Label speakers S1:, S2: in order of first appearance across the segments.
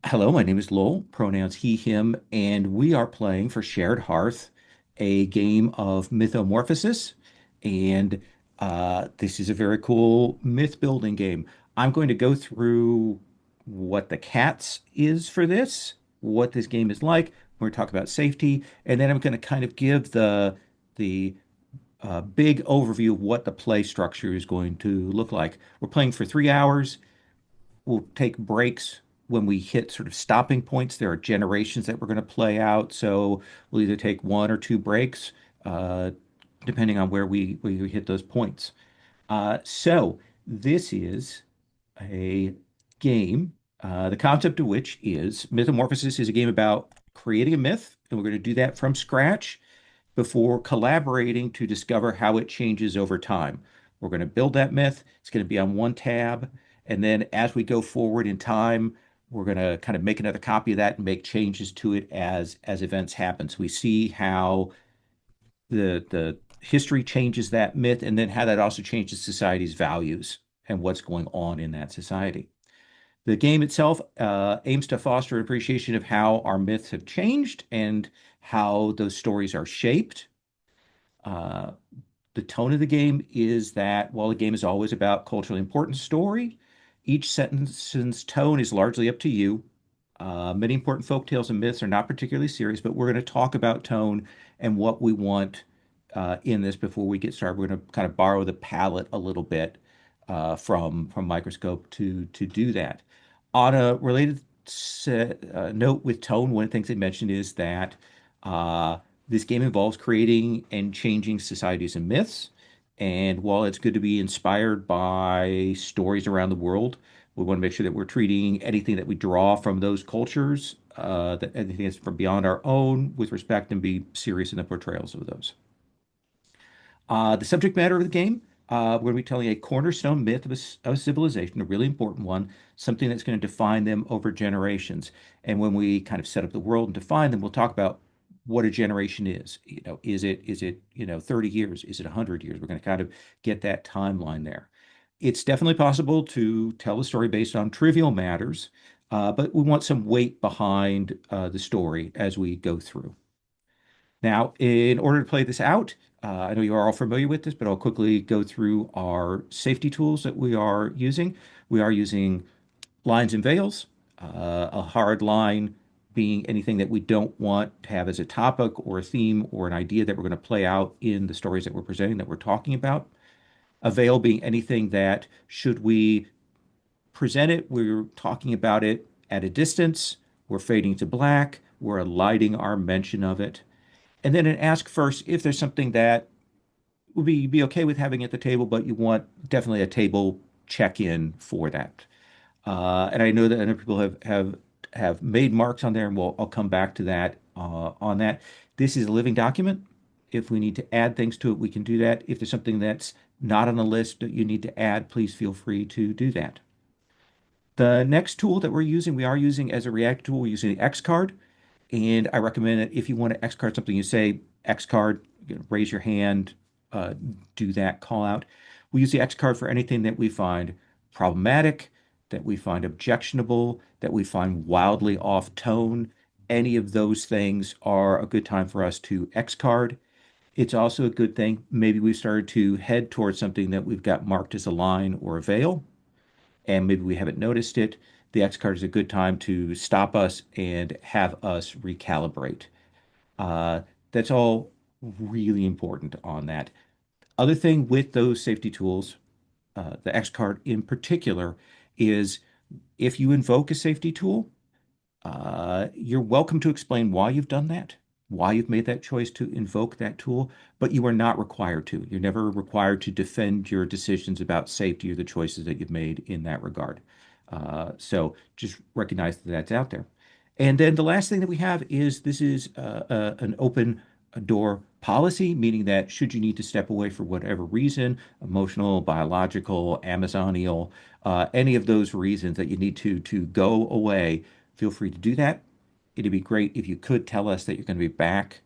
S1: Hello, my name is Lowell, pronouns he, him, and we are playing for Shared Hearth a game of Mythomorphosis. And this is a very cool myth building game. I'm going to go through what the cats is for this, what this game is like. We're going to talk about safety, and then I'm going to kind of give the big overview of what the play structure is going to look like. We're playing for 3 hours. We'll take breaks when we hit sort of stopping points. There are generations that we're going to play out, so we'll either take one or two breaks, uh, depending on where we hit those points. So this is a game, the concept of which is Mythomorphosis is a game about creating a myth, and we're going to do that from scratch before collaborating to discover how it changes over time. We're going to build that myth. It's going to be on one tab. And then as we go forward in time, we're going to kind of make another copy of that and make changes to it as events happen. So we see how the history changes that myth and then how that also changes society's values and what's going on in that society. The game itself aims to foster an appreciation of how our myths have changed and how those stories are shaped. Uh, the tone of the game is that while the game is always about culturally important story, each sentence's tone is largely up to you. Many important folk tales and myths are not particularly serious, but we're going to talk about tone and what we want in this before we get started. We're going to kind of borrow the palette a little bit from Microscope to do that. On a related note with tone, one of the things they mentioned is that uh, this game involves creating and changing societies and myths. And while it's good to be inspired by stories around the world, we want to make sure that we're treating anything that we draw from those cultures, that anything that's from beyond our own, with respect and be serious in the portrayals of those. The subject matter of the game, we're going to be telling a cornerstone myth of a civilization, a really important one, something that's going to define them over generations. And when we kind of set up the world and define them, we'll talk about what a generation is. Is it 30 years? Is it 100 years? We're going to kind of get that timeline there. It's definitely possible to tell a story based on trivial matters, but we want some weight behind the story as we go through. Now, in order to play this out, I know you are all familiar with this, but I'll quickly go through our safety tools that we are using. We are using lines and veils, a hard line being anything that we don't want to have as a topic or a theme or an idea that we're going to play out in the stories that we're presenting, that we're talking about. A veil being anything that, should we present it, we're talking about it at a distance, we're fading to black, we're eliding our mention of it. And then an ask first if there's something that would be okay with having at the table, but you want definitely a table check-in for that. And I know that other people have made marks on there, and I'll come back to that on that. This is a living document. If we need to add things to it, we can do that. If there's something that's not on the list that you need to add, please feel free to do that. The next tool that we are using as a React tool, we're using the X card. And I recommend that if you want to X card something, you say X card, raise your hand, uh, do that call out. We use the X card for anything that we find problematic, that we find objectionable, that we find wildly off tone. Any of those things are a good time for us to X card. It's also a good thing. Maybe we started to head towards something that we've got marked as a line or a veil, and maybe we haven't noticed it. The X card is a good time to stop us and have us recalibrate. Uh, that's all really important on that. Other thing with those safety tools, the X card in particular, is if you invoke a safety tool, you're welcome to explain why you've done that, why you've made that choice to invoke that tool, but you are not required to. You're never required to defend your decisions about safety or the choices that you've made in that regard. So just recognize that that's out there. And then the last thing that we have is this is an open door policy, meaning that should you need to step away for whatever reason, emotional, biological, Amazonial, any of those reasons that you need to go away, feel free to do that. It'd be great if you could tell us that you're going to be back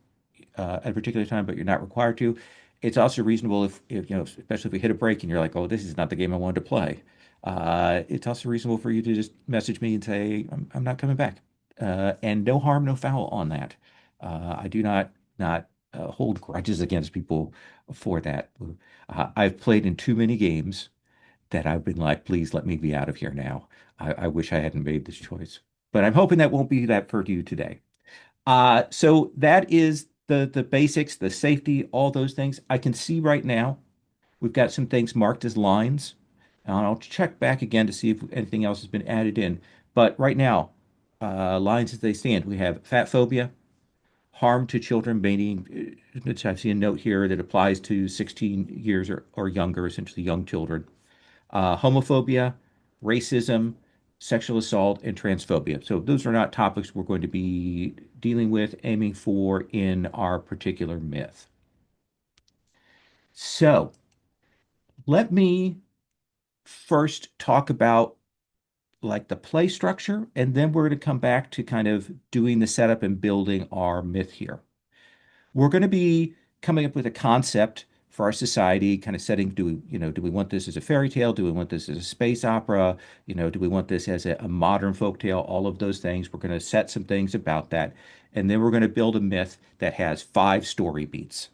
S1: at a particular time, but you're not required to. It's also reasonable if especially if we hit a break and you're like, oh, this is not the game I wanted to play. It's also reasonable for you to just message me and say, I'm not coming back. And no harm, no foul on that. I do not hold grudges against people for that. I've played in too many games that I've been like, please let me be out of here now. I wish I hadn't made this choice. But I'm hoping that won't be that for you today. So that is the basics, the safety, all those things. I can see right now we've got some things marked as lines. And I'll check back again to see if anything else has been added in. But right now, lines as they stand, we have fat phobia, harm to children, meaning, which I've seen a note here that applies to 16 years or younger, essentially young children. Homophobia, racism, sexual assault, and transphobia. So those are not topics we're going to be dealing with, aiming for in our particular myth. So let me first talk about like the play structure, and then we're going to come back to kind of doing the setup and building our myth here. We're going to be coming up with a concept for our society, kind of setting, do we want this as a fairy tale? Do we want this as a space opera? Do we want this as a modern folk tale? All of those things. We're going to set some things about that. And then we're going to build a myth that has 5 story beats.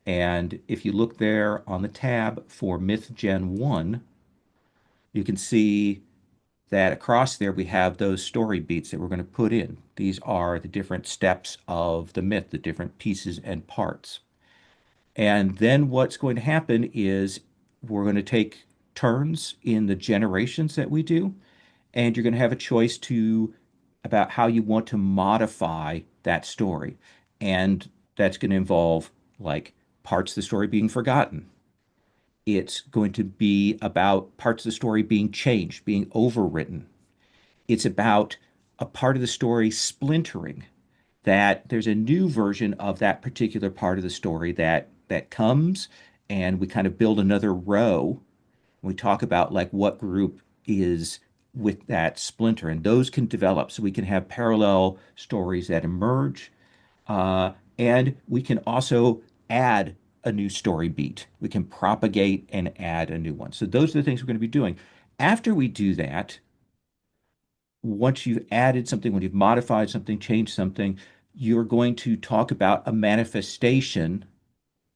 S1: And if you look there on the tab for Myth Gen 1, you can see that across there we have those story beats that we're going to put in. These are the different steps of the myth, the different pieces and parts. And then what's going to happen is we're going to take turns in the generations that we do, and you're going to have a choice to about how you want to modify that story. And that's going to involve like parts of the story being forgotten. It's going to be about parts of the story being changed, being overwritten. It's about a part of the story splintering, that there's a new version of that particular part of the story that comes, and we kind of build another row. We talk about like what group is with that splinter, and those can develop. So we can have parallel stories that emerge, and we can also add a new story beat. We can propagate and add a new one. So those are the things we're going to be doing. After we do that, once you've added something, when you've modified something, changed something, you're going to talk about a manifestation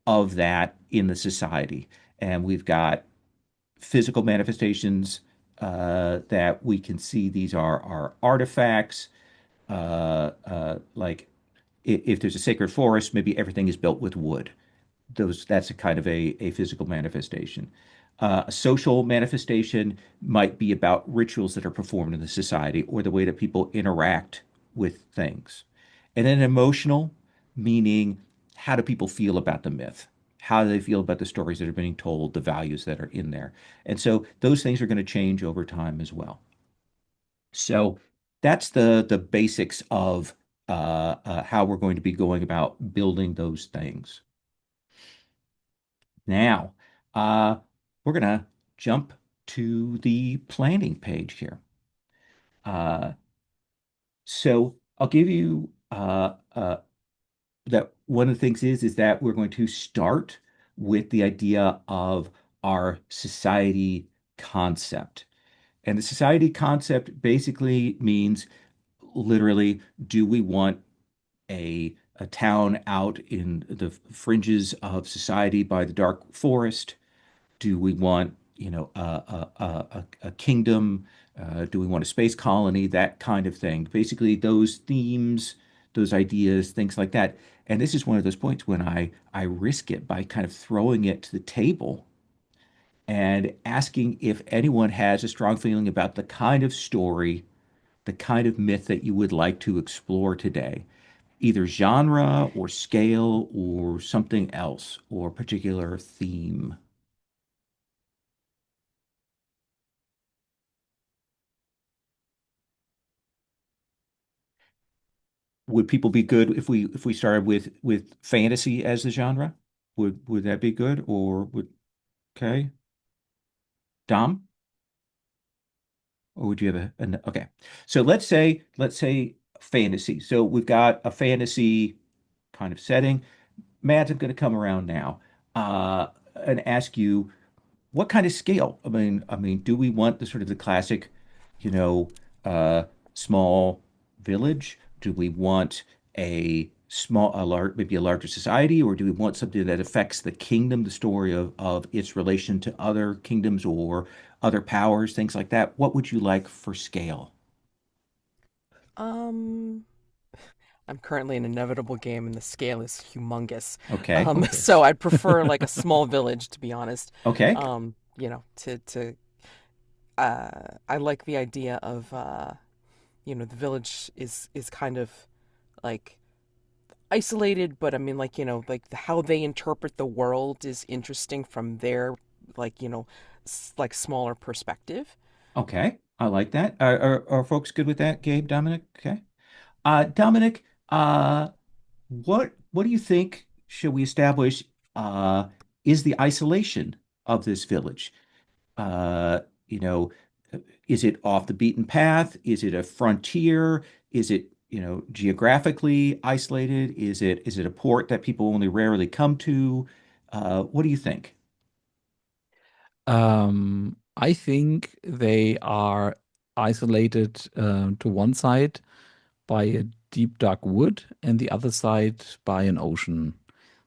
S1: of that in the society. And we've got physical manifestations that we can see. These are artifacts. Like if there's a sacred forest, maybe everything is built with wood. That's a kind of a physical manifestation. A social manifestation might be about rituals that are performed in the society or the way that people interact with things. And then emotional, meaning how do people feel about the myth? How do they feel about the stories that are being told, the values that are in there? And so those things are going to change over time as well. So that's the basics of how we're going to be going about building those things. Now, uh, we're going to jump to the planning page here. Uh, so I'll give you that one of the things is that we're going to start with the idea of our society concept. And the society concept basically means literally, do we want a town out in the fringes of society by the dark forest? Do we want, a kingdom? Do we want a space colony? That kind of thing. Basically, those themes, those ideas, things like that. And this is one of those points when I risk it by kind of throwing it to the table and asking if anyone has a strong feeling about the kind of story, the kind of myth that you would like to explore today, either genre or scale or something else or particular theme. Would people be good if we started with fantasy as the genre? Would that be good or would okay? Dom? Or would you have okay. So let's say fantasy. So we've got a fantasy kind of setting. Matt, I'm going to come around now and ask you, what kind of scale? Do we want the sort of the classic, you know, uh, small village? Do we want a large, maybe a larger society, or do we want something that affects the kingdom, the story of its relation to other kingdoms or other powers, things like that? What would you like for scale?
S2: Um, I'm currently in an inevitable game, and the scale is humongous.
S1: Okay.
S2: So I'd prefer like a small village, to be honest.
S1: Okay.
S2: To I like the idea of the village is kind of like isolated, but I mean, like, how they interpret the world is interesting from their, like, like smaller perspective.
S1: Okay. I like that. Are folks good with that, Gabe, Dominic? Okay. Dominic, what do you think should we establish uh, is the isolation of this village? Uh, you know, is it off the beaten path? Is it a frontier? Is it, geographically isolated? Is it a port that people only rarely come to? What do you think?
S3: I think they are isolated to one side by a deep dark wood and the other side by an ocean.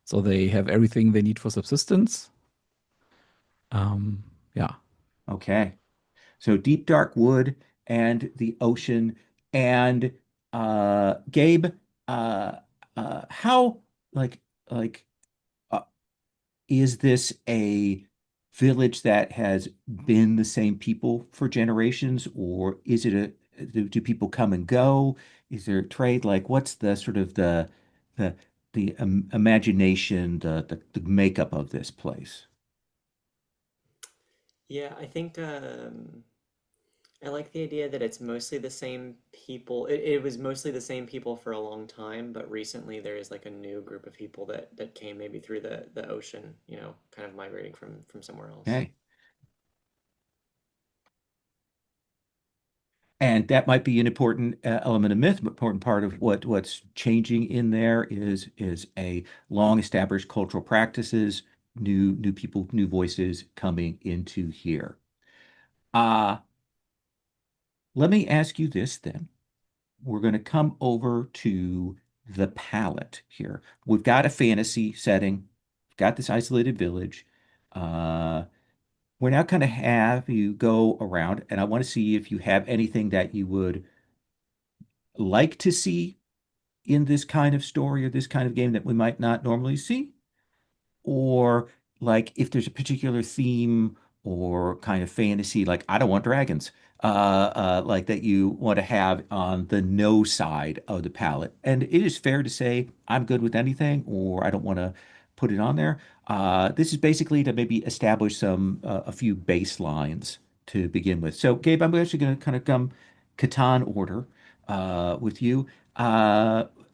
S3: So they have everything they need for subsistence. Um, yeah.
S1: Okay. So deep dark wood and the ocean and Gabe, uh, how like like uh, is this a village that has been the same people for generations, or is it do people come and go? Is there trade? Like, what's the sort of the imagination, the makeup of this place?
S4: Yeah, I think I like the idea that it's mostly the same people. It was mostly the same people for a long time, but recently there is like a new group of people that came maybe through the ocean, kind of migrating from somewhere else.
S1: Okay. And that might be an important element of myth, but important part of what's changing in there is a long established cultural practices, new people, new voices coming into here. Uh, Let me ask you this then. We're going to come over to the palette here. We've got a fantasy setting, we've got this isolated village. Uh, we're now going to have you go around, and I want to see if you have anything that you would like to see in this kind of story or this kind of game that we might not normally see, or like if there's a particular theme or kind of fantasy, like I don't want dragons, like that you want to have on the no side of the palette. And it is fair to say I'm good with anything, or I don't want to put it on there. This is basically to maybe establish a few baselines to begin with. So, Gabe, I'm actually going to kind of come Catan order with you.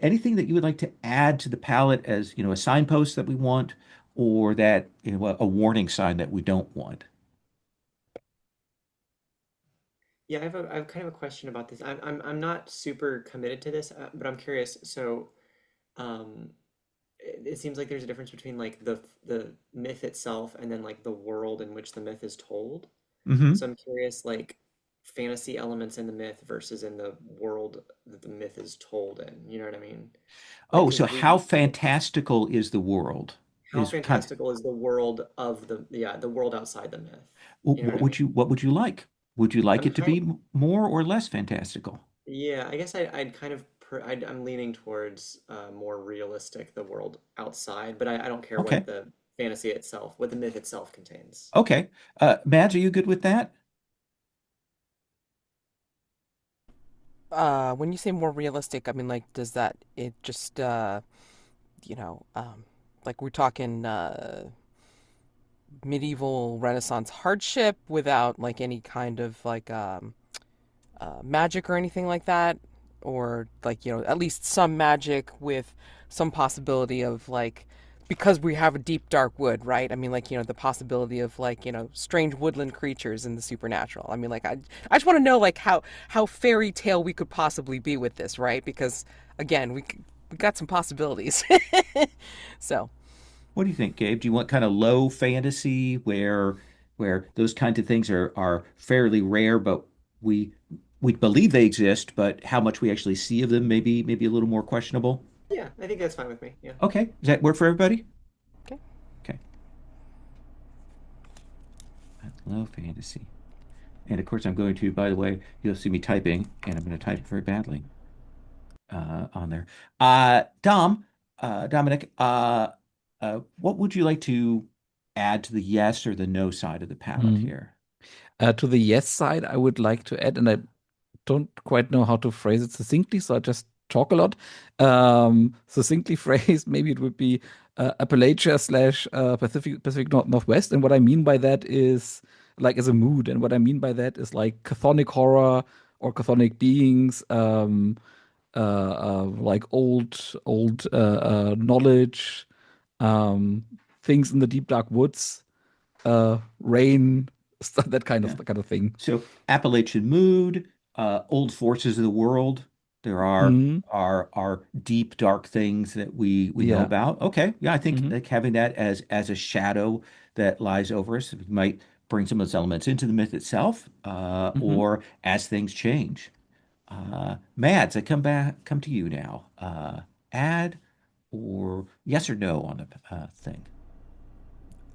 S1: Anything that you would like to add to the palette as, a signpost that we want, or that, a warning sign that we don't want?
S4: Yeah, I have kind of a question about this. I'm not super committed to this, but I'm curious. So, um, it seems like there's a difference between like the myth itself and then like the world in which the myth is told.
S1: Hmm.
S4: So I'm curious, like fantasy elements in the myth versus in the world that the myth is told in. You know what I mean? Like,
S1: Oh, so
S4: because
S1: how
S4: we
S1: fantastical is the world?
S4: how
S1: Is kind of
S4: fantastical is the world of the world outside the myth? You know what
S1: what
S4: I
S1: would
S4: mean?
S1: you like? Would you like
S4: I'm
S1: it to
S4: kind
S1: be
S4: of
S1: more or less fantastical?
S4: Yeah, I guess I'd kind of I'm leaning towards more realistic the world outside, but I don't care what
S1: Okay.
S4: the fantasy itself, what the myth itself contains.
S1: Okay. Madge, are you good with that?
S2: When you say more realistic, I mean, like, does that it just you know, um, like we're talking medieval Renaissance hardship without like any kind of like magic or anything like that, or like at least some magic with some possibility of like because we have a deep dark wood, right? I mean, like the possibility of like strange woodland creatures in the supernatural. I mean, like I just want to know like how fairy tale we could possibly be with this, right? Because again, we got some possibilities. So
S1: What do you think, Gabe? Do you want kind of low fantasy where those kinds of things are fairly rare, but we we believe they exist, but how much we actually see of them maybe a little more questionable.
S4: Yeah, I think that's fine with me. Yeah.
S1: Okay, does that work for everybody?
S2: Okay.
S1: Okay, I love fantasy. And of course, I'm going to, by the way, you'll see me typing, and I'm going to type very badly on there. Dominic, what would you like to add to the yes or the no side of the palette
S3: Mm.
S1: here?
S3: To the yes side, I would like to add, and I don't quite know how to phrase it succinctly, so I just talk a lot. Succinctly phrased, maybe it would be Appalachia slash Pacific Northwest. And what I mean by that is like as a mood. And what I mean by that is like chthonic horror or chthonic beings, like old knowledge, um, things in the deep dark woods, rain, that
S1: Yeah.
S3: kind of thing.
S1: So Appalachian mood, old forces of the world. There
S3: Hmm.
S1: are deep dark things that we know
S3: Yeah.
S1: about. Okay, yeah, I think
S3: Hmm.
S1: like having that as a shadow that lies over us might bring some of those elements into the myth itself,
S3: Hmm.
S1: or as things change. Mads, I come to you now. Add or yes or no on the thing.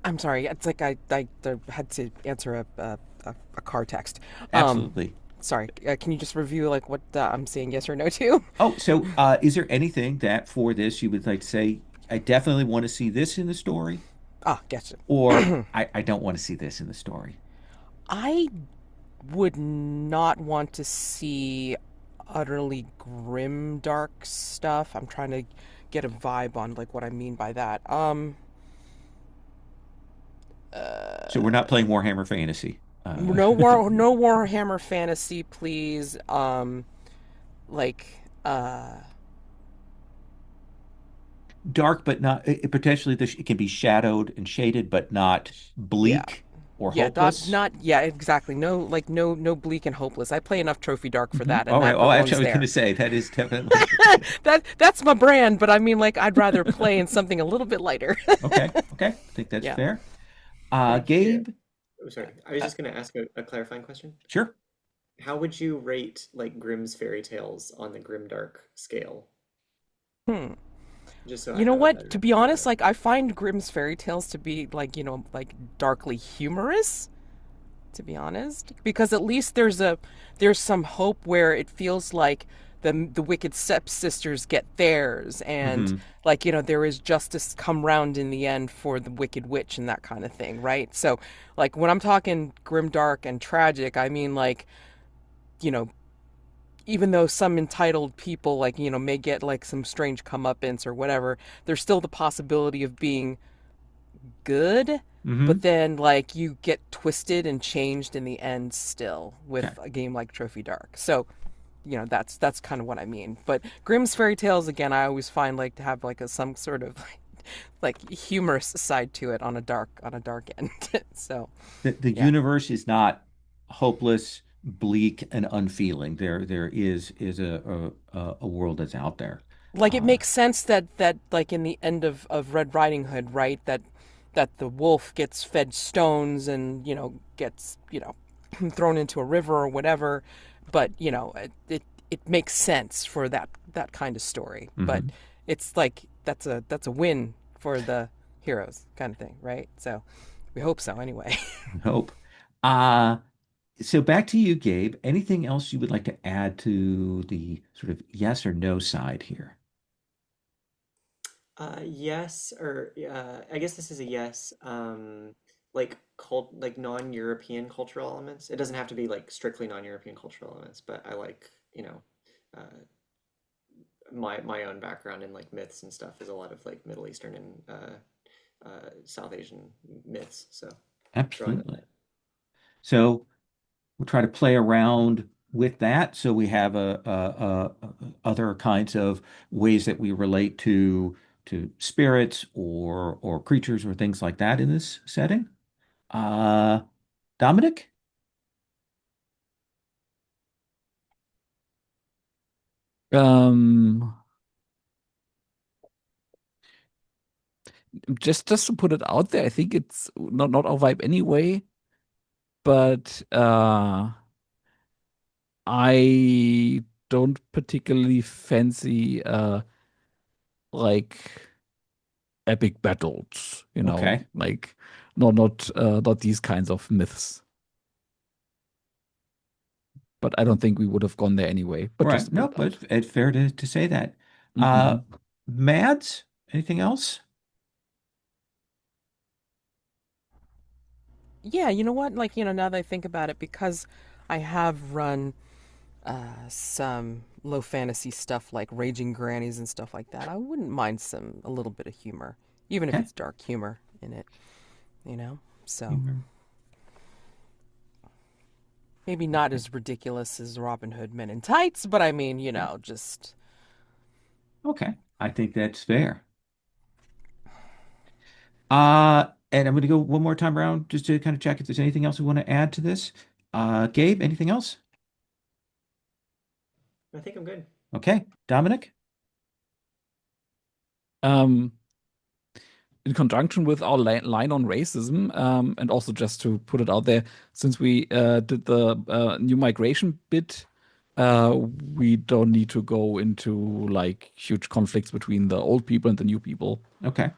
S2: I'm sorry. It's like I had to answer a car text. Um,
S1: Absolutely.
S2: Sorry. Can you just review like what I'm saying yes or no to?
S1: Oh, so is there anything that for this you would like to say, I definitely want to see this in the story,
S2: Ah, gotcha.
S1: or I don't want to see this in the story?
S2: I would not want to see utterly grim dark stuff. I'm trying to get a vibe on like what I mean by that.
S1: So we're not playing Warhammer Fantasy.
S2: No Warhammer fantasy, please. Like
S1: Dark, but not potentially it can be shadowed and shaded, but not
S2: yeah.
S1: bleak or
S2: Yeah, not
S1: hopeless.
S2: not yeah, exactly. No bleak and hopeless. I play enough trophy dark for
S1: Hmm.
S2: that and
S1: All right.
S2: that
S1: Oh, actually,
S2: belongs
S1: I was going
S2: there.
S1: to say that is definitely
S2: That's my brand, but I mean like I'd rather play in something a little bit lighter.
S1: okay. Okay, I think that's
S2: Yeah.
S1: fair.
S4: Thank you.
S1: Gabe,
S4: Oh, sorry. I was
S1: uh,
S4: just going to ask a clarifying question.
S1: sure.
S4: How would you rate like Grimm's fairy tales on the grimdark scale?
S2: Hmm.
S4: Just so I
S2: You know
S4: have a
S2: what? To
S4: better
S2: be
S4: idea.
S2: honest, like I find Grimm's fairy tales to be like, like darkly humorous, to be honest, because at least there's some hope where it feels like the wicked stepsisters get theirs and
S1: Hmm.
S2: like there is justice come round in the end for the wicked witch and that kind of thing, right? So like when I'm talking grim dark and tragic, I mean like you know even though some entitled people like may get like some strange comeuppance or whatever, there's still the possibility of being good, but
S1: Hmm.
S2: then like you get twisted and changed in the end still
S1: Okay.
S2: with a game like Trophy Dark. So, that's kind of what I mean. But Grimm's fairy tales again, I always find like to have like some sort of like humorous side to it on a dark end. So,
S1: The
S2: yeah.
S1: universe is not hopeless, bleak, and unfeeling. There is a world that's out there.
S2: Like it
S1: Uh,
S2: makes sense that like in the end of Red Riding Hood, right? That the wolf gets fed stones and gets thrown into a river or whatever, but it makes sense for that kind of story. But
S1: mhm.
S2: it's like that's a win for the heroes kind of thing, right? So we hope so anyway.
S1: Hope. Uh, so back to you, Gabe. Anything else you would like to add to the sort of yes or no side here?
S4: Yes, or I guess this is a yes. Like like non-European cultural elements. It doesn't have to be like strictly non-European cultural elements, but I like, uh, my own background in like myths and stuff is a lot of like Middle Eastern and South Asian myths. So drawing on
S1: Absolutely.
S4: that.
S1: So we'll try to play around with that. So we have other kinds of ways that we relate to spirits or creatures or things like that in this setting. Uh, Dominic?
S3: Um, just to put it out there, I think it's not our vibe anyway. but I don't particularly fancy like epic battles,
S1: Okay.
S3: like not these kinds of myths. But I don't think we would have gone there anyway. But just
S1: Right.
S3: to put
S1: No,
S3: it
S1: but
S3: out.
S1: it's fair to say that. Uh,
S3: Hmm.
S1: Mads, anything else?
S2: Yeah, you know what? Like, now that I think about it, because I have run some low fantasy stuff like Raging Grannies and stuff like that, I wouldn't mind a little bit of humor, even if
S1: Okay.
S2: it's dark humor in it, you know? So
S1: Humor.
S2: maybe not
S1: Okay.
S2: as ridiculous as Robin Hood Men in Tights, but I mean,
S1: Yeah.
S2: just.
S1: Okay. I think that's fair. And I'm going to go one more time around just to kind of check if there's anything else we want to add to this. Gabe, anything else?
S4: I think I'm good.
S1: Okay. Dominic?
S3: Um, in conjunction with our line on racism, and also just to put it out there, since we did the new migration bit, we don't need to go into like huge conflicts between the old people and the new people.
S1: Okay.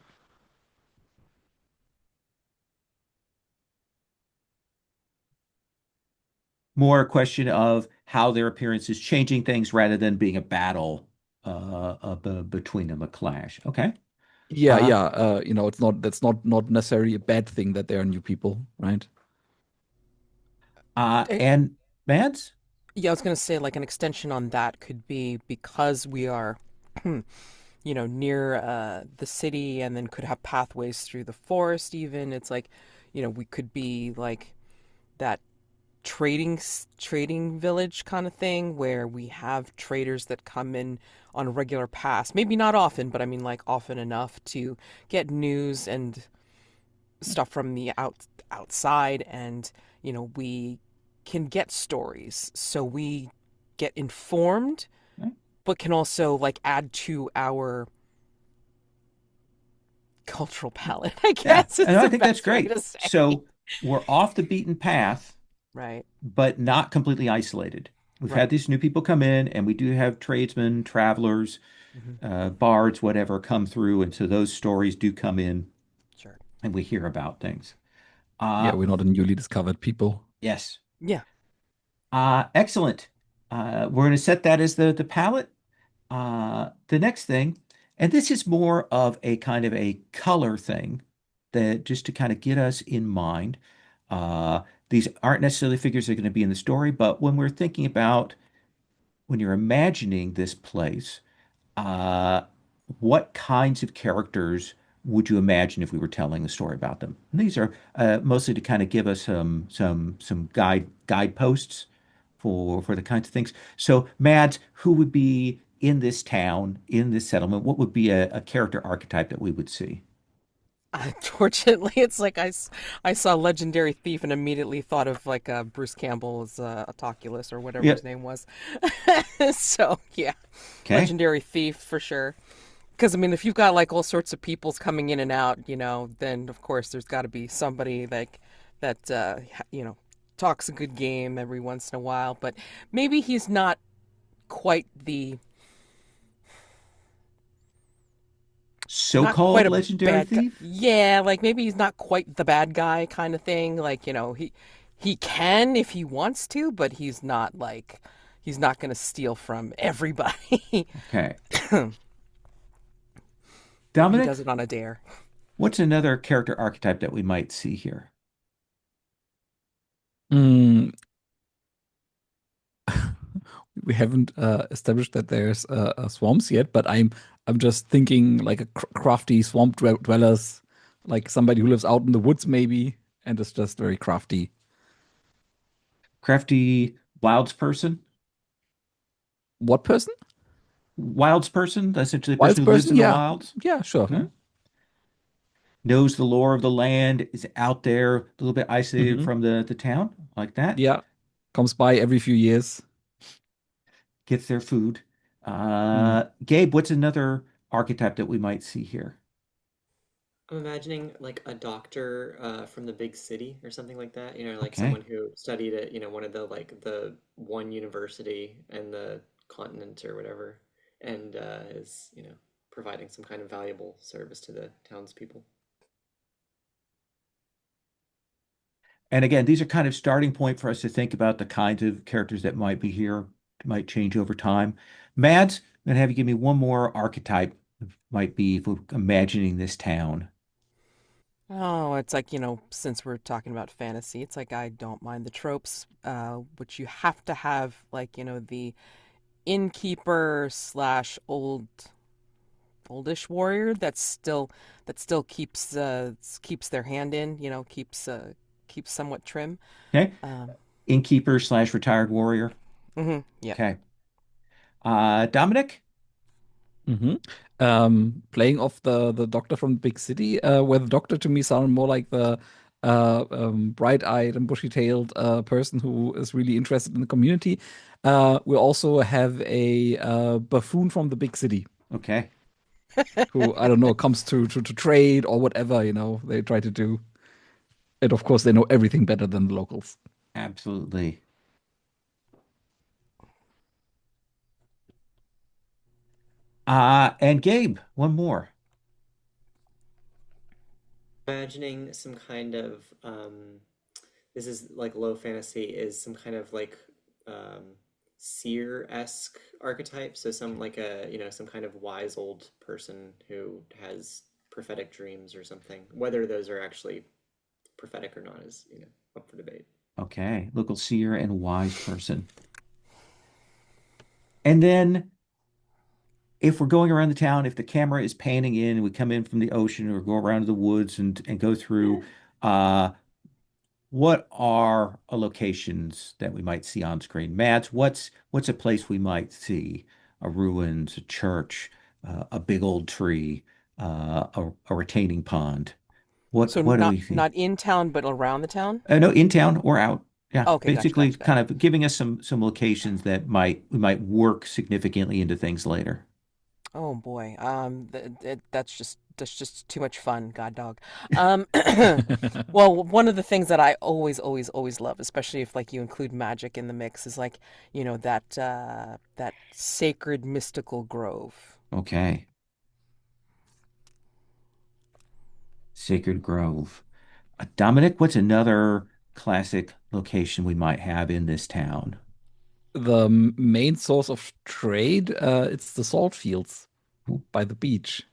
S1: More a question of how their appearance is changing things rather than being a battle between them, a clash. Okay.
S3: Yeah,
S1: Uh,
S3: yeah. It's not that's not necessarily a bad thing that there are new people, right?
S2: Eh,
S1: and Mads?
S2: yeah, I was going to say, like, an extension on that could be because we are, near the city and then could have pathways through the forest, even. It's like, we could be like that trading village kind of thing where we have traders that come in on a regular pass. Maybe not often, but I mean like often enough to get news and stuff from the outside, and we can get stories. So we get informed but can also like add to our cultural palette, I
S1: Yeah,
S2: guess
S1: and
S2: is
S1: I
S2: the
S1: think that's
S2: best way
S1: great.
S2: to say.
S1: So we're off the beaten path,
S2: Right.
S1: but not completely isolated. We've had
S2: Right.
S1: these new people come in, and we do have tradesmen, travelers,
S2: Hmm.
S1: bards, whatever, come through, and so those stories do come in,
S2: Sure.
S1: and we hear about things.
S3: Yeah,
S1: Uh,
S3: we're not a newly discovered people.
S1: yes.
S2: Yeah.
S1: Excellent. We're going to set that as the palette. The next thing, and this is more of a kind of a color thing that just to kind of get us in mind. Uh, these aren't necessarily figures that are going to be in the story, but when we're thinking about when you're imagining this place, uh, what kinds of characters would you imagine if we were telling a story about them? And these are mostly to kind of give us some guideposts for the kinds of things. So, Mads, who would be in this town, in this settlement? What would be a character archetype that we would see?
S2: Unfortunately, it's like I saw Legendary Thief and immediately thought of like Bruce Campbell's Autoculus or whatever
S1: Yeah.
S2: his name was. So, yeah,
S1: Okay.
S2: Legendary Thief for sure. Because, I mean, if you've got like all sorts of peoples coming in and out, then of course there's got to be somebody like that, talks a good game every once in a while. But maybe he's not quite the not quite
S1: So-called
S2: a
S1: legendary
S2: bad guy.
S1: thief?
S2: Yeah, like maybe he's not quite the bad guy kind of thing. Like, he can if he wants to, but he's not going to steal from everybody.
S1: Okay.
S2: Maybe he
S1: Dominic,
S2: does it on a dare.
S1: what's another character archetype that we might see here?
S3: Mm, we haven't established that there's swamps yet, but I'm just thinking like a crafty swamp dwellers, like somebody who lives out in the woods maybe, and is just very crafty.
S1: Crafty wilds person?
S3: What person?
S1: Wilds person, essentially a person
S3: Wild
S1: who lives
S3: person?
S1: in the
S3: Yeah,
S1: wilds.
S3: yeah, sure.
S1: Okay. Knows the lore of the land, is out there a little bit isolated
S3: Hmm.
S1: from the town, like that.
S3: Yeah, comes by every few years.
S1: Gets their food.
S3: Mm.
S1: Gabe, what's another archetype that we might see here?
S4: I'm imagining like a doctor from the big city or something like that. Like
S1: Okay.
S4: someone who studied at, one of the like the one university in the continent or whatever, and is, providing some kind of valuable service to the townspeople.
S1: And again, these are kind of starting point for us to think about the kinds of characters that might be here, might change over time. Mads, I'm gonna have you give me one more archetype. Might be if we're imagining this town.
S2: Oh, it's like, since we're talking about fantasy, it's like I don't mind the tropes, which you have to have, like, the innkeeper slash oldish warrior that still keeps their hand in, keeps somewhat trim.
S1: Okay.
S2: Um,
S1: Innkeeper slash retired warrior.
S2: yeah.
S1: Okay. Dominic?
S3: hmm Playing off the doctor from the big city, where the doctor to me sounded more like the bright-eyed and bushy-tailed person who is really interested in the community. We also have a buffoon from the big city
S1: Okay.
S3: who, I don't know, comes to trade or whatever, they try to do. And of course, they know everything better than the locals.
S1: Absolutely. And Gabe, one more.
S4: Imagining some kind of this is like low fantasy is some kind of like um seer-esque archetype. So some like some kind of wise old person who has prophetic dreams or something. Whether those are actually prophetic or not is, up for debate.
S1: Okay. Local seer and wise person. And then if we're going around the town, if the camera is panning in and we come in from the ocean or go around to the woods and go through, uh, what are locations that we might see on screen? Mads, what's a place we might see? A ruins, a church, a big old tree, a retaining pond.
S2: So
S1: What do
S2: not
S1: we see?
S2: not in town, but around the town.
S1: No, in town or out. Yeah,
S2: Okay, gotcha,
S1: basically,
S2: gotcha,
S1: kind
S2: gotcha.
S1: of giving us some locations that we might work significantly into things later.
S2: Oh boy, that's just too much fun, God dog. Well, one of the things that I always, always, always love, especially if like you include magic in the mix, is like that sacred mystical grove.
S1: Okay, Sacred Grove. Dominic, what's another classic location we might have in this town?
S3: The main source of trade, it's the salt fields
S1: Ooh,
S3: by the beach.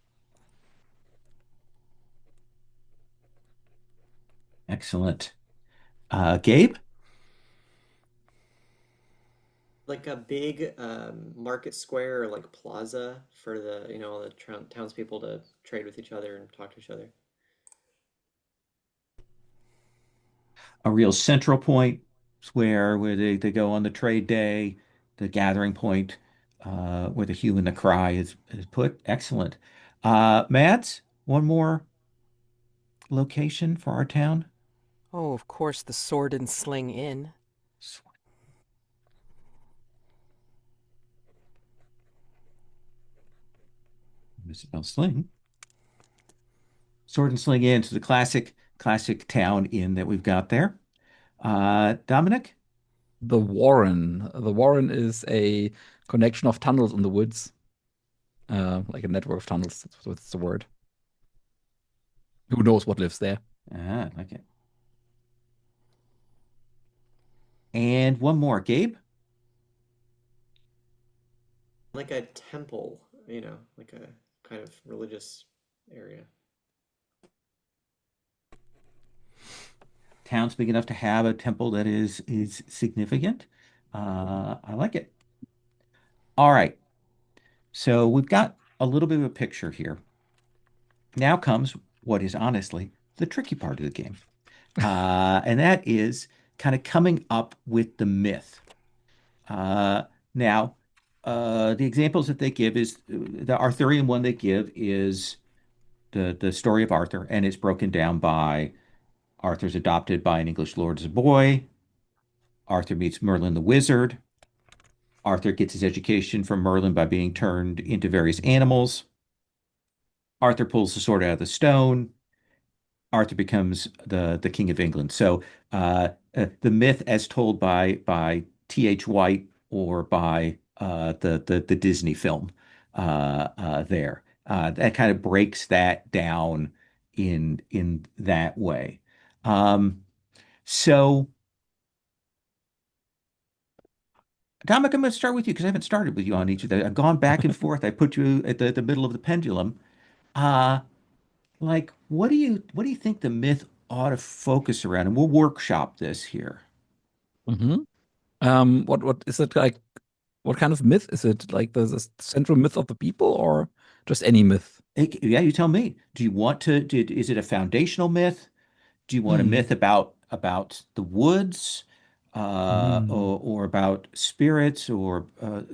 S1: excellent. Gabe?
S4: Like a big market square or like plaza for the, all the townspeople to trade with each other and talk to each other.
S1: A real central point where they go on the trade day, the gathering point, where the hue and the cry is put. Excellent. Mads, one more location for our town.
S2: Oh, of course, the Sword and Sling Inn.
S1: Misspell sling. Sword and Sling Inn to the classic town inn that we've got there. Dominic?
S3: The Warren. The Warren is a connection of tunnels in the woods, like a network of tunnels. That's the word. Who knows what lives there?
S1: I like it. And one more. Gabe?
S4: Like a temple, like a kind of religious area.
S1: Town's big enough to have a temple that is significant. I like it. All right. So we've got a little bit of a picture here. Now comes what is honestly the tricky part of the game. And that is kind of coming up with the myth. Uh, now, the examples that they give is the Arthurian one they give is the story of Arthur, and it's broken down by Arthur's adopted by an English lord as a boy. Arthur meets Merlin the wizard. Arthur gets his education from Merlin by being turned into various animals. Arthur pulls the sword out of the stone. Arthur becomes the King of England. So the myth as told by T.H. White or by the Disney film there that kind of breaks that down in that way. Um, so Dominic, I'm going to start with you because I haven't started with you on each of them. I've gone back and forth. I put you at the middle of the pendulum. Uh, like, what do you think the myth ought to focus around? And we'll workshop this here.
S3: Hmm. What is it like? What kind of myth is it? Like the central myth of the people, or just any myth?
S1: Yeah, you tell me. Do you want to, is it a foundational myth? Do you want a
S3: Hmm.
S1: myth about the woods,
S3: Hmm.
S1: or about spirits, or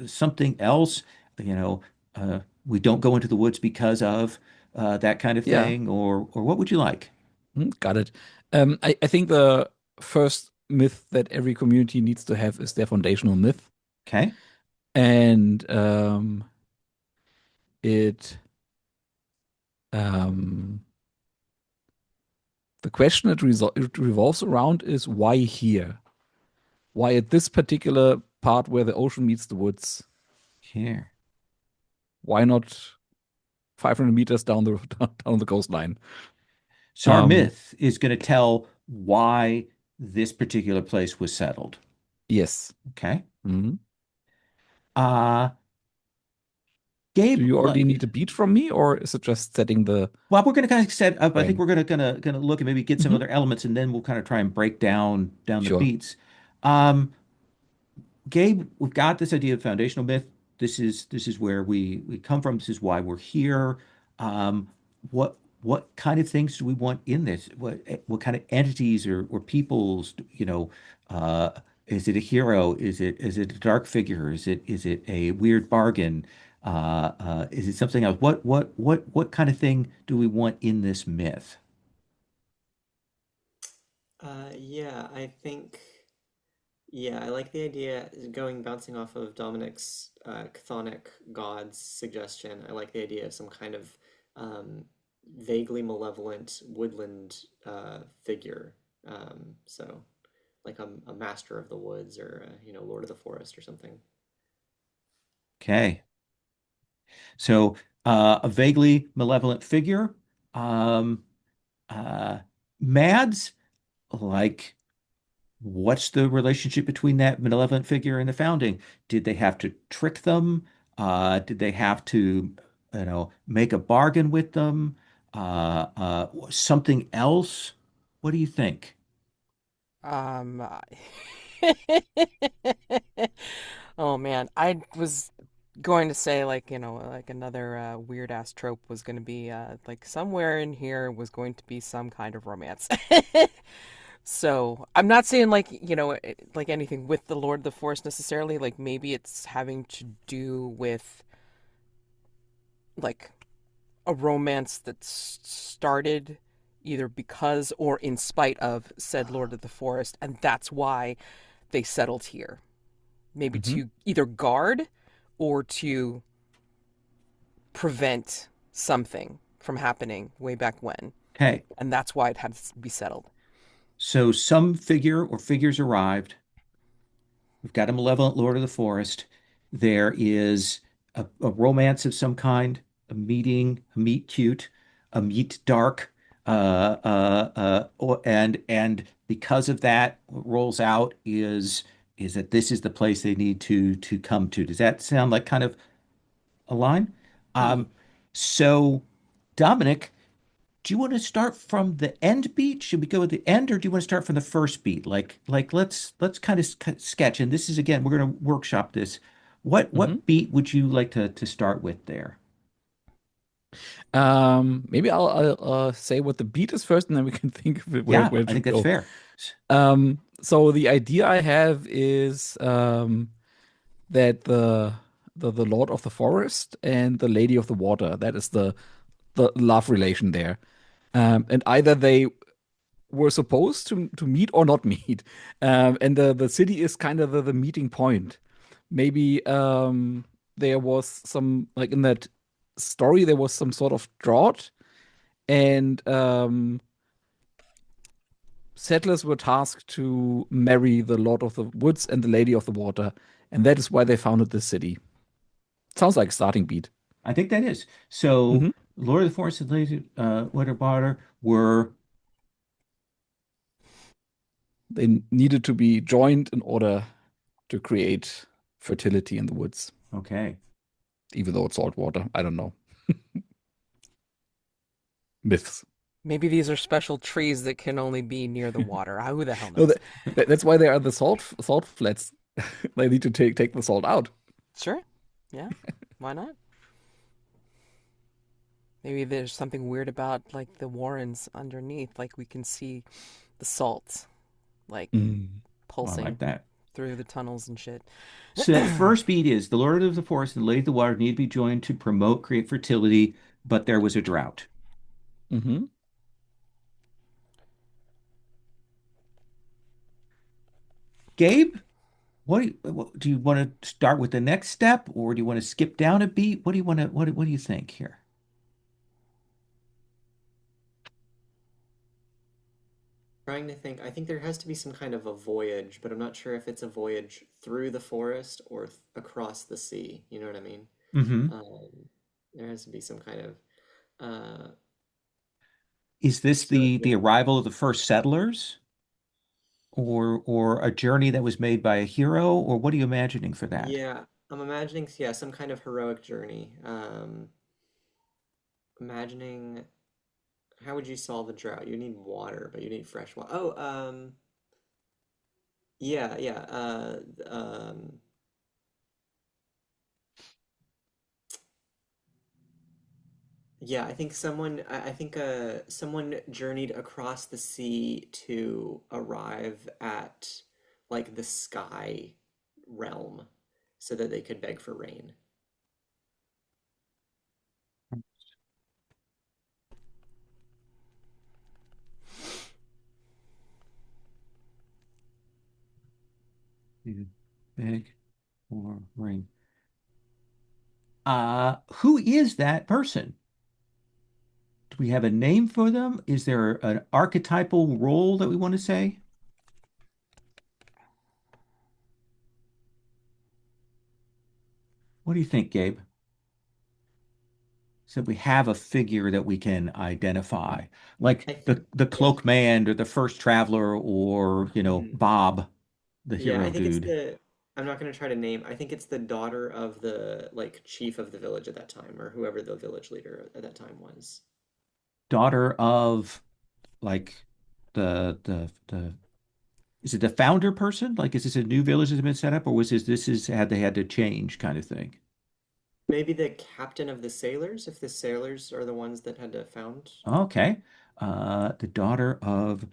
S1: something else? You know, we don't go into the woods because of that kind of
S3: Yeah,
S1: thing, or what would you like?
S3: got it. I think the first myth that every community needs to have is their foundational myth,
S1: Okay,
S3: and it um, the question it revolves around is why here? Why at this particular part where the ocean meets the woods?
S1: here.
S3: Why not 500 meters down the down the coastline?
S1: So our
S3: Um,
S1: myth is going to tell why this particular place was settled.
S3: yes.
S1: Okay.
S3: Mhm.
S1: Uh,
S3: Do
S1: Gabe,
S3: you already need a beat from me, or is it just setting the
S1: well, we're going to kind of set up. I think
S3: frame?
S1: we're going to look and maybe get some
S3: Hmm.
S1: other elements, and then we'll kind of try and break down the
S3: Sure.
S1: beats. Um, Gabe, we've got this idea of foundational myth. This is where we come from. This is why we're here. Um, what kind of things do we want in this? What kind of entities or peoples? Uh, is it a hero? Is it a dark figure? Is it a weird bargain? Is it something else? What kind of thing do we want in this myth?
S4: Yeah, I think. Yeah, I like the idea bouncing off of Dominic's chthonic gods suggestion. I like the idea of some kind of um, vaguely malevolent woodland figure. So like a master of the woods or Lord of the Forest or something.
S1: Okay, so a vaguely malevolent figure. Um, Uh, Mads, like, what's the relationship between that malevolent figure and the founding? Did they have to trick them? Did they have to, make a bargain with them? Something else? What do you think?
S2: Um, oh man, I was going to say like, like another weird ass trope was going to be like somewhere in here was going to be some kind of romance. So, I'm not saying like, like anything with the Lord of the Forest necessarily, like maybe it's having to do with like a romance that started either because or in spite of said Lord of the Forest, and that's why they settled here. Maybe
S3: Hmm.
S2: to either guard or to prevent something from happening way back when.
S1: Okay,
S2: And that's why it had to be settled.
S1: so some figure or figures arrived. We've got a malevolent Lord of the Forest. There is a romance of some kind, a meet cute, a meet dark, and because of that, what rolls out is that this is the place they need to come to. Does that sound like kind of a line?
S3: Yeah.
S1: Um, so Dominic, do you want to start from the end beat? Should we go at the end, or do you want to start from the first beat? Like let's kind of sketch. And this is again, we're going to workshop this.
S3: Hmm.
S1: What beat would you like to start with there?
S3: Maybe I'll say what the beat is first, and then we can think of it
S1: Yeah,
S3: where it
S1: I think
S3: should
S1: that's
S3: go.
S1: fair.
S3: So the idea I have is that the Lord of the Forest and the Lady of the Water, that is the love relation there. And either they were supposed to meet or not meet. And the city is kind of the meeting point. Maybe there was some, like in that story, there was some sort of drought, and settlers were tasked to marry the Lord of the Woods and the Lady of the Water, and that is why they founded this city. Sounds like a starting beat.
S1: I think that is. So,
S3: Hmm.
S1: Lord of the Forest and Lady Water were
S3: They needed to be joined in order to create fertility in the woods,
S1: okay.
S3: even though it's salt water. I don't know. Myths.
S2: Maybe these are special trees that can only be near the water. Who the hell
S3: No,
S2: knows?
S3: that's why there are the salt flats. They need to take the salt out.
S2: Sure. Yeah. Why not? Maybe there's something weird about like the warrens underneath. Like we can see the salt like
S3: Mm.
S1: Well, I like
S2: pulsing
S1: that.
S2: through the tunnels and shit.
S1: So that first beat is the Lord of the Forest and the Lady of the Water need to be joined to promote, create fertility, but there was a drought.
S3: Hmm.
S1: Gabe, do you want to start with the next step, or do you want to skip down a beat? What do you want to what do you think here?
S4: Trying to think, I think there has to be some kind of a voyage, but I'm not sure if it's a voyage through the forest or th across the sea. You know what I mean?
S1: Hmm.
S4: Um, there has to be some kind of
S1: Is this
S4: so
S1: the arrival of the first settlers, or a journey that was made by a hero, or what are you imagining for that?
S4: yeah, I'm imagining yeah, some kind of heroic journey. Imagining how would you solve a drought? You need water, but you need fresh water. Oh, yeah, yeah. Yeah, I think I think someone journeyed across the sea to arrive at like the sky realm so that they could beg for rain.
S1: Big or ring. Who is that person? Do we have a name for them? Is there an archetypal role that we want to say? What do you think, Gabe? So we have a figure that we can identify, like
S4: I think
S1: the
S4: yeah.
S1: cloak man or the first traveler or,
S4: Mhm.
S1: Bob, the
S4: Yeah,
S1: hero
S4: I think it's
S1: dude.
S4: the I'm not gonna try to name. I think it's the daughter of the like chief of the village at that time or whoever the village leader at that time was.
S1: Daughter of like the is it the founder person? Like, is this a new village that's been set up, or was this is had they had to change kind of thing?
S4: Maybe the captain of the sailors, if the sailors are the ones that had to found.
S1: Okay. The daughter of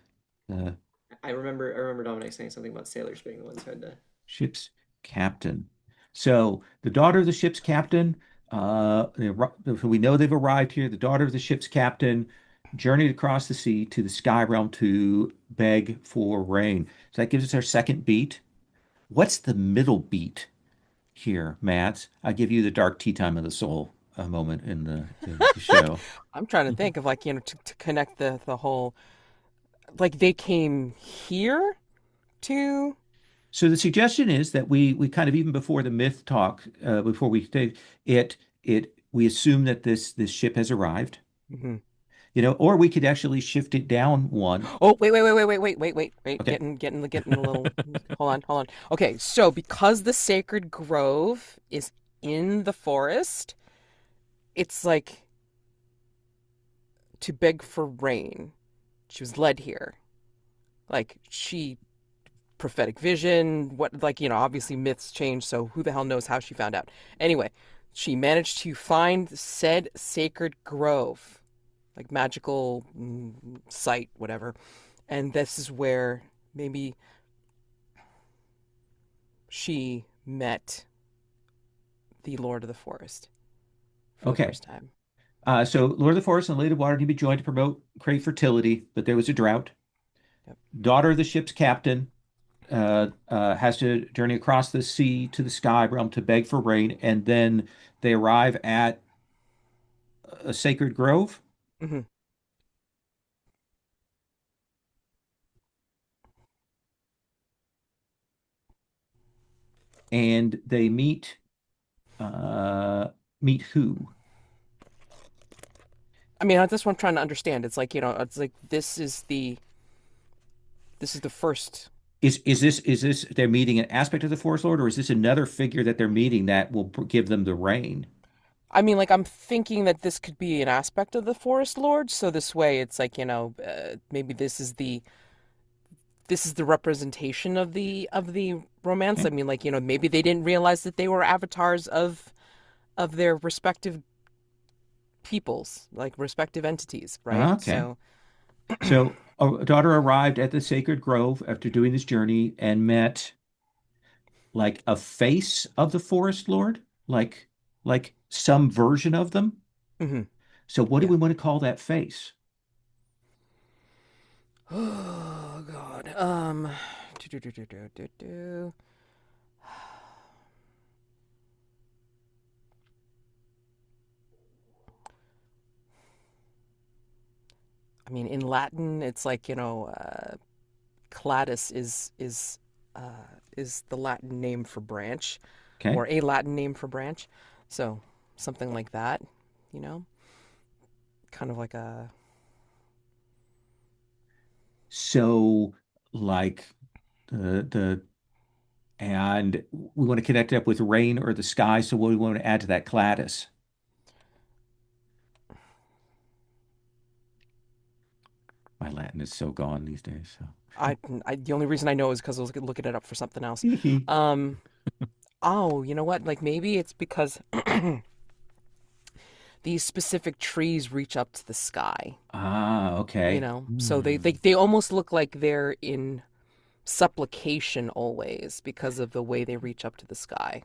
S1: the
S4: I remember Dominic saying something about sailors being the ones who had to.
S1: ship's captain. So the daughter of the ship's captain, we know they've arrived here. The daughter of the ship's captain journeyed across the sea to the sky realm to beg for rain. So that gives us our second beat. What's the middle beat here, Matt? I give you the dark tea time of the soul moment in the show.
S2: I'm trying to think of like, to connect the whole like they came here to
S1: So the suggestion is that we kind of even before the myth talk, before we take we assume that this ship has arrived,
S2: Mhm.
S1: or we could actually shift it down one.
S2: Oh, wait.
S1: Okay.
S2: Getting a little. Hold on. Okay, so because the sacred grove is in the forest, it's like to beg for rain. She was led here. Like she prophetic vision, what like, obviously myths change, so who the hell knows how she found out. Anyway, she managed to find said sacred grove, like magical site, whatever. And this is where maybe she met the Lord of the Forest for the
S1: Okay.
S2: first time.
S1: So Lord of the Forest and Lady of Water need to be joined to promote crave fertility, but there was a drought.
S2: Yep.
S1: Daughter of the ship's captain has to journey across the sea to the sky realm to beg for rain, and then they arrive at a sacred grove.
S2: Hmm.
S1: and they uh meet who?
S2: I mean, that's what I'm trying to understand. It's like, it's like this is the first.
S1: Is this they're meeting an aspect of the Forest Lord, or is this another figure that they're meeting that will give them the reign?
S2: I mean, like I'm thinking that this could be an aspect of the Forest Lord, so this way it's like, maybe this is the representation of the romance. I
S1: Okay.
S2: mean, like, maybe they didn't realize that they were avatars of their respective peoples, like respective entities, right?
S1: Okay.
S2: So,
S1: So a daughter arrived at the sacred grove after doing this journey and met like a face of the Forest Lord, like some version of them.
S2: mhm,
S1: So what do
S2: yeah.
S1: we want to call that face?
S2: Oh God. Do, do, do, do, do, do. I mean, in Latin, it's like Cladis is the Latin name for branch,
S1: Okay.
S2: or a Latin name for branch. So something like that, you know, kind of like a.
S1: So like the and we want to connect it up with rain or the sky. So what do we want to add to that Cladis? My Latin is so gone these days. So
S2: The only reason I know is because I was looking it up for something else.
S1: hee hee.
S2: Um, oh, you know what? Like maybe it's because these specific trees reach up to the sky.
S1: Ah, okay.
S2: So they almost look like they're in supplication always because of the way they reach up to the sky.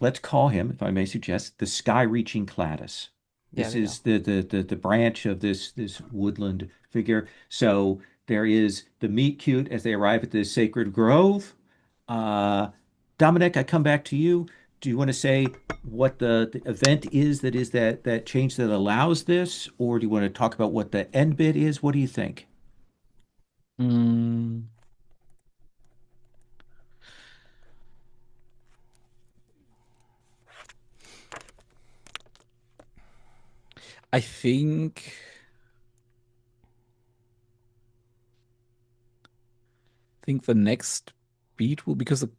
S1: Let's call him, if I may suggest, the sky-reaching Cladis.
S2: Yeah,
S1: This
S2: there you go.
S1: is the branch of this woodland figure. So there is the meet cute as they arrive at this sacred grove. Uh, Dominic, I come back to you. Do you want to say what the event is that change that allows this, or do you want to talk about what the end bit is? What do you think?
S3: Mm, I think the next beat will, because the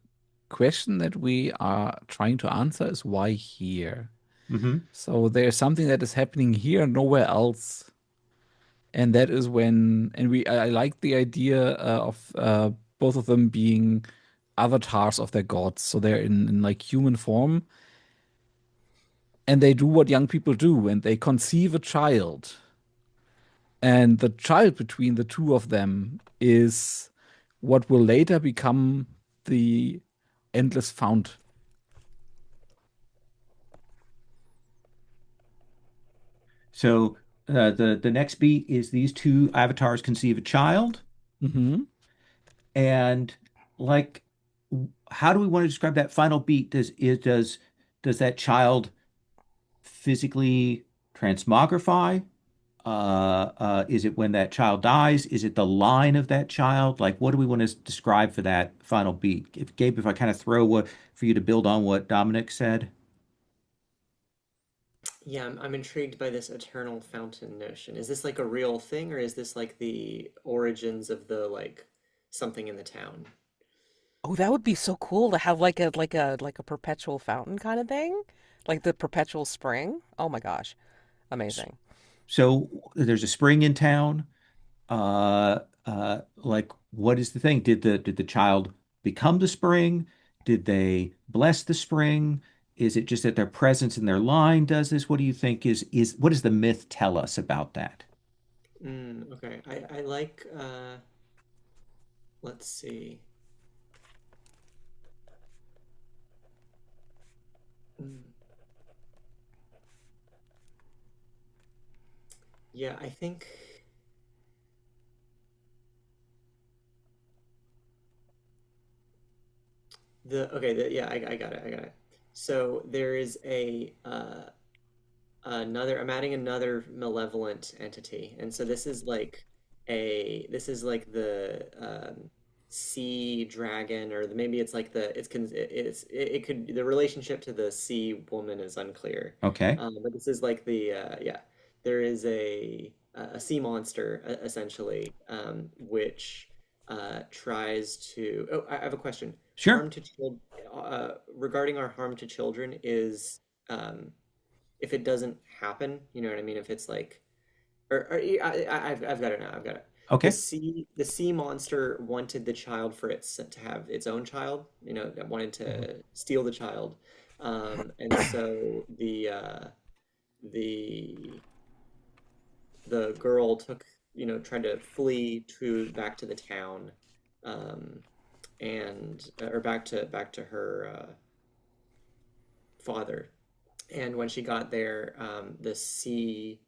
S3: question that we are trying to answer is why here?
S1: Hmm.
S3: So there's something that is happening here, nowhere else. And that is when, and I like the idea of both of them being avatars of their gods. So they're in like human form, and they do what young people do, and they conceive a child. And the child between the two of them is what will later become the endless fount.
S1: So the next beat is these two avatars conceive a child.
S3: Hmm.
S1: And like, how do we want to describe that final beat? Does that child physically transmogrify? Is it when that child dies? Is it the line of that child? Like, what do we want to describe for that final beat? If Gabe, if I kind of throw what for you to build on what Dominic said.
S4: Yeah, I'm intrigued by this eternal fountain notion. Is this like a real thing, or is this like the origins of the like something in the town?
S2: Oh, that would be so cool to have like a perpetual fountain kind of thing, like the perpetual spring. Oh my gosh, amazing.
S1: So there's a spring in town. Like, what is the thing? Did the child become the spring? Did they bless the spring? Is it just that their presence in their line does this? What do you think is what does the myth tell us about that?
S4: Okay. I like let's see. Mm, yeah, I think I got it. I got it. So there is a another I'm adding another malevolent entity. And so this is like the sea dragon, or maybe it's like it could, the relationship to the sea woman is unclear.
S1: Okay.
S4: But this is like yeah, there is a sea monster essentially, which tries to. Oh, I have a question.
S1: Sure.
S4: Harm to children, regarding our harm to children is, if it doesn't happen, you know what I mean? If it's like, I've got it now. I've got it.
S1: Okay.
S4: The sea monster wanted the child for its to have its own child. You know, that wanted
S3: Mhm.
S4: to steal the child, and so the the girl took, tried to flee to back to the town, um, and or back to her father. And when she got there, the sea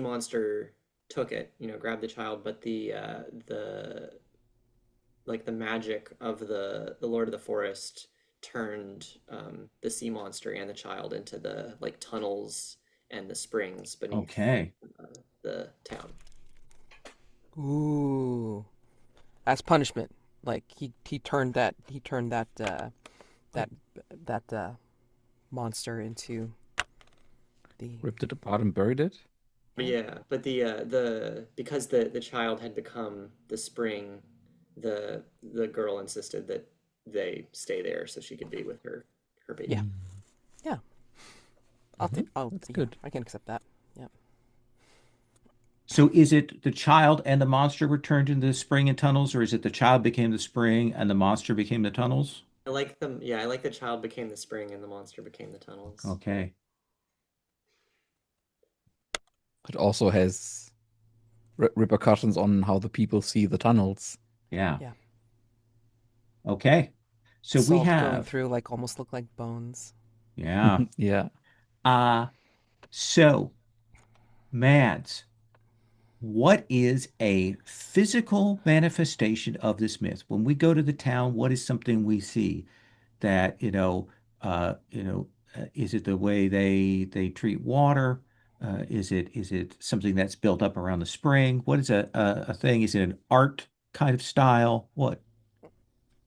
S4: monster took it, grabbed the child, but the like the magic of the Lord of the Forest turned, the sea monster and the child into the like tunnels and the springs beneath
S1: Okay.
S4: the town.
S2: Ooh, as punishment, like he turned that that monster into the.
S3: Ripped it apart and buried it.
S4: But
S2: Yeah.
S4: yeah, but the because the child had become the spring, the girl insisted that they stay there so she could be with her
S2: Yeah.
S4: baby.
S3: Mm.
S2: Yeah.
S3: Mhm. That's
S2: Yeah,
S3: good.
S2: I can accept that. Yeah.
S1: So is it the child and the monster were turned into the spring and tunnels, or is it the child became the spring and the monster became the tunnels?
S4: I like them. Yeah, I like the child became the spring and the monster became the tunnels.
S1: Okay.
S3: It also has repercussions on how the people see the tunnels.
S1: Yeah.
S2: Yeah.
S1: Okay. So we
S2: Salt going
S1: have,
S2: through like almost look like bones.
S1: yeah.
S3: Yeah.
S1: Uh, so Mads, what is a physical manifestation of this myth? When we go to the town, what is something we see that, is it the way they treat water? Is it something that's built up around the spring? What is a thing? Is it an art kind of style? What?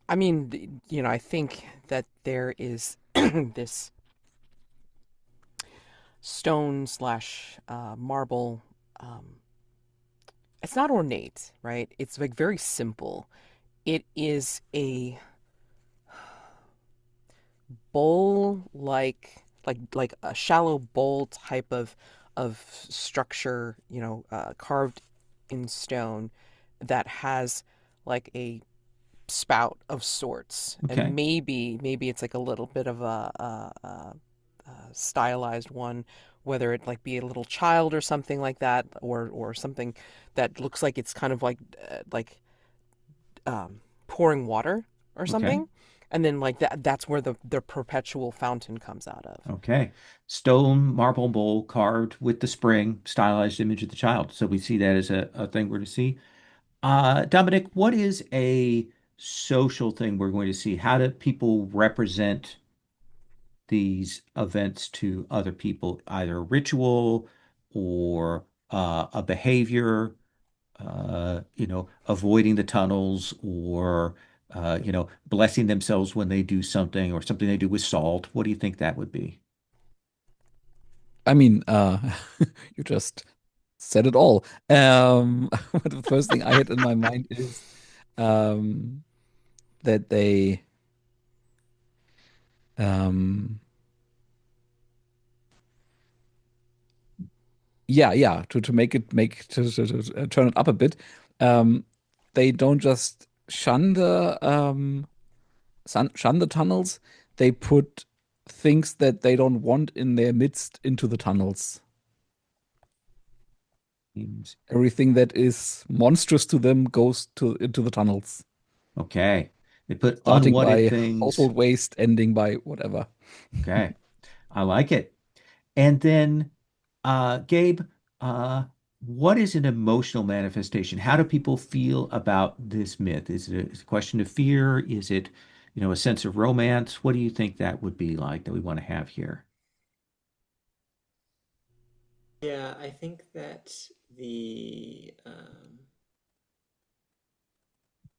S2: I mean, I think that there is this stone slash marble. Um, it's not ornate, right? It's like very simple. It is a bowl like a shallow bowl type of structure, carved in stone that has like a spout of sorts, and
S1: Okay.
S2: maybe it's like a little bit of a stylized one, whether it like be a little child or something like that, or something that looks like it's kind of like pouring water or
S1: Okay.
S2: something, and then like that's where the perpetual fountain comes out of.
S1: Okay. Stone marble bowl carved with the spring, stylized image of the child. So we see that as a thing we're to see. Dominic, what is a social thing we're going to see? How do people represent these events to other people, either a ritual or a behavior, avoiding the tunnels or, blessing themselves when they do something or something they do with salt? What do you think that would be?
S3: I mean, you just said it all. The first thing I had in my mind is um, that they, um, yeah, to to turn it up a bit. Um, they don't just shun the tunnels. They put things that they don't want in their midst into the tunnels.
S1: Seems
S3: Everything that is monstrous to them goes to into the tunnels,
S1: okay. They put
S3: starting
S1: unwanted
S3: by
S1: things.
S3: household waste, ending by whatever.
S1: Okay. I like it. And then, Gabe, what is an emotional manifestation? How do people feel about this myth? Is it a question of fear? Is it, a sense of romance? What do you think that would be like that we want to have here?
S4: Yeah, I think that the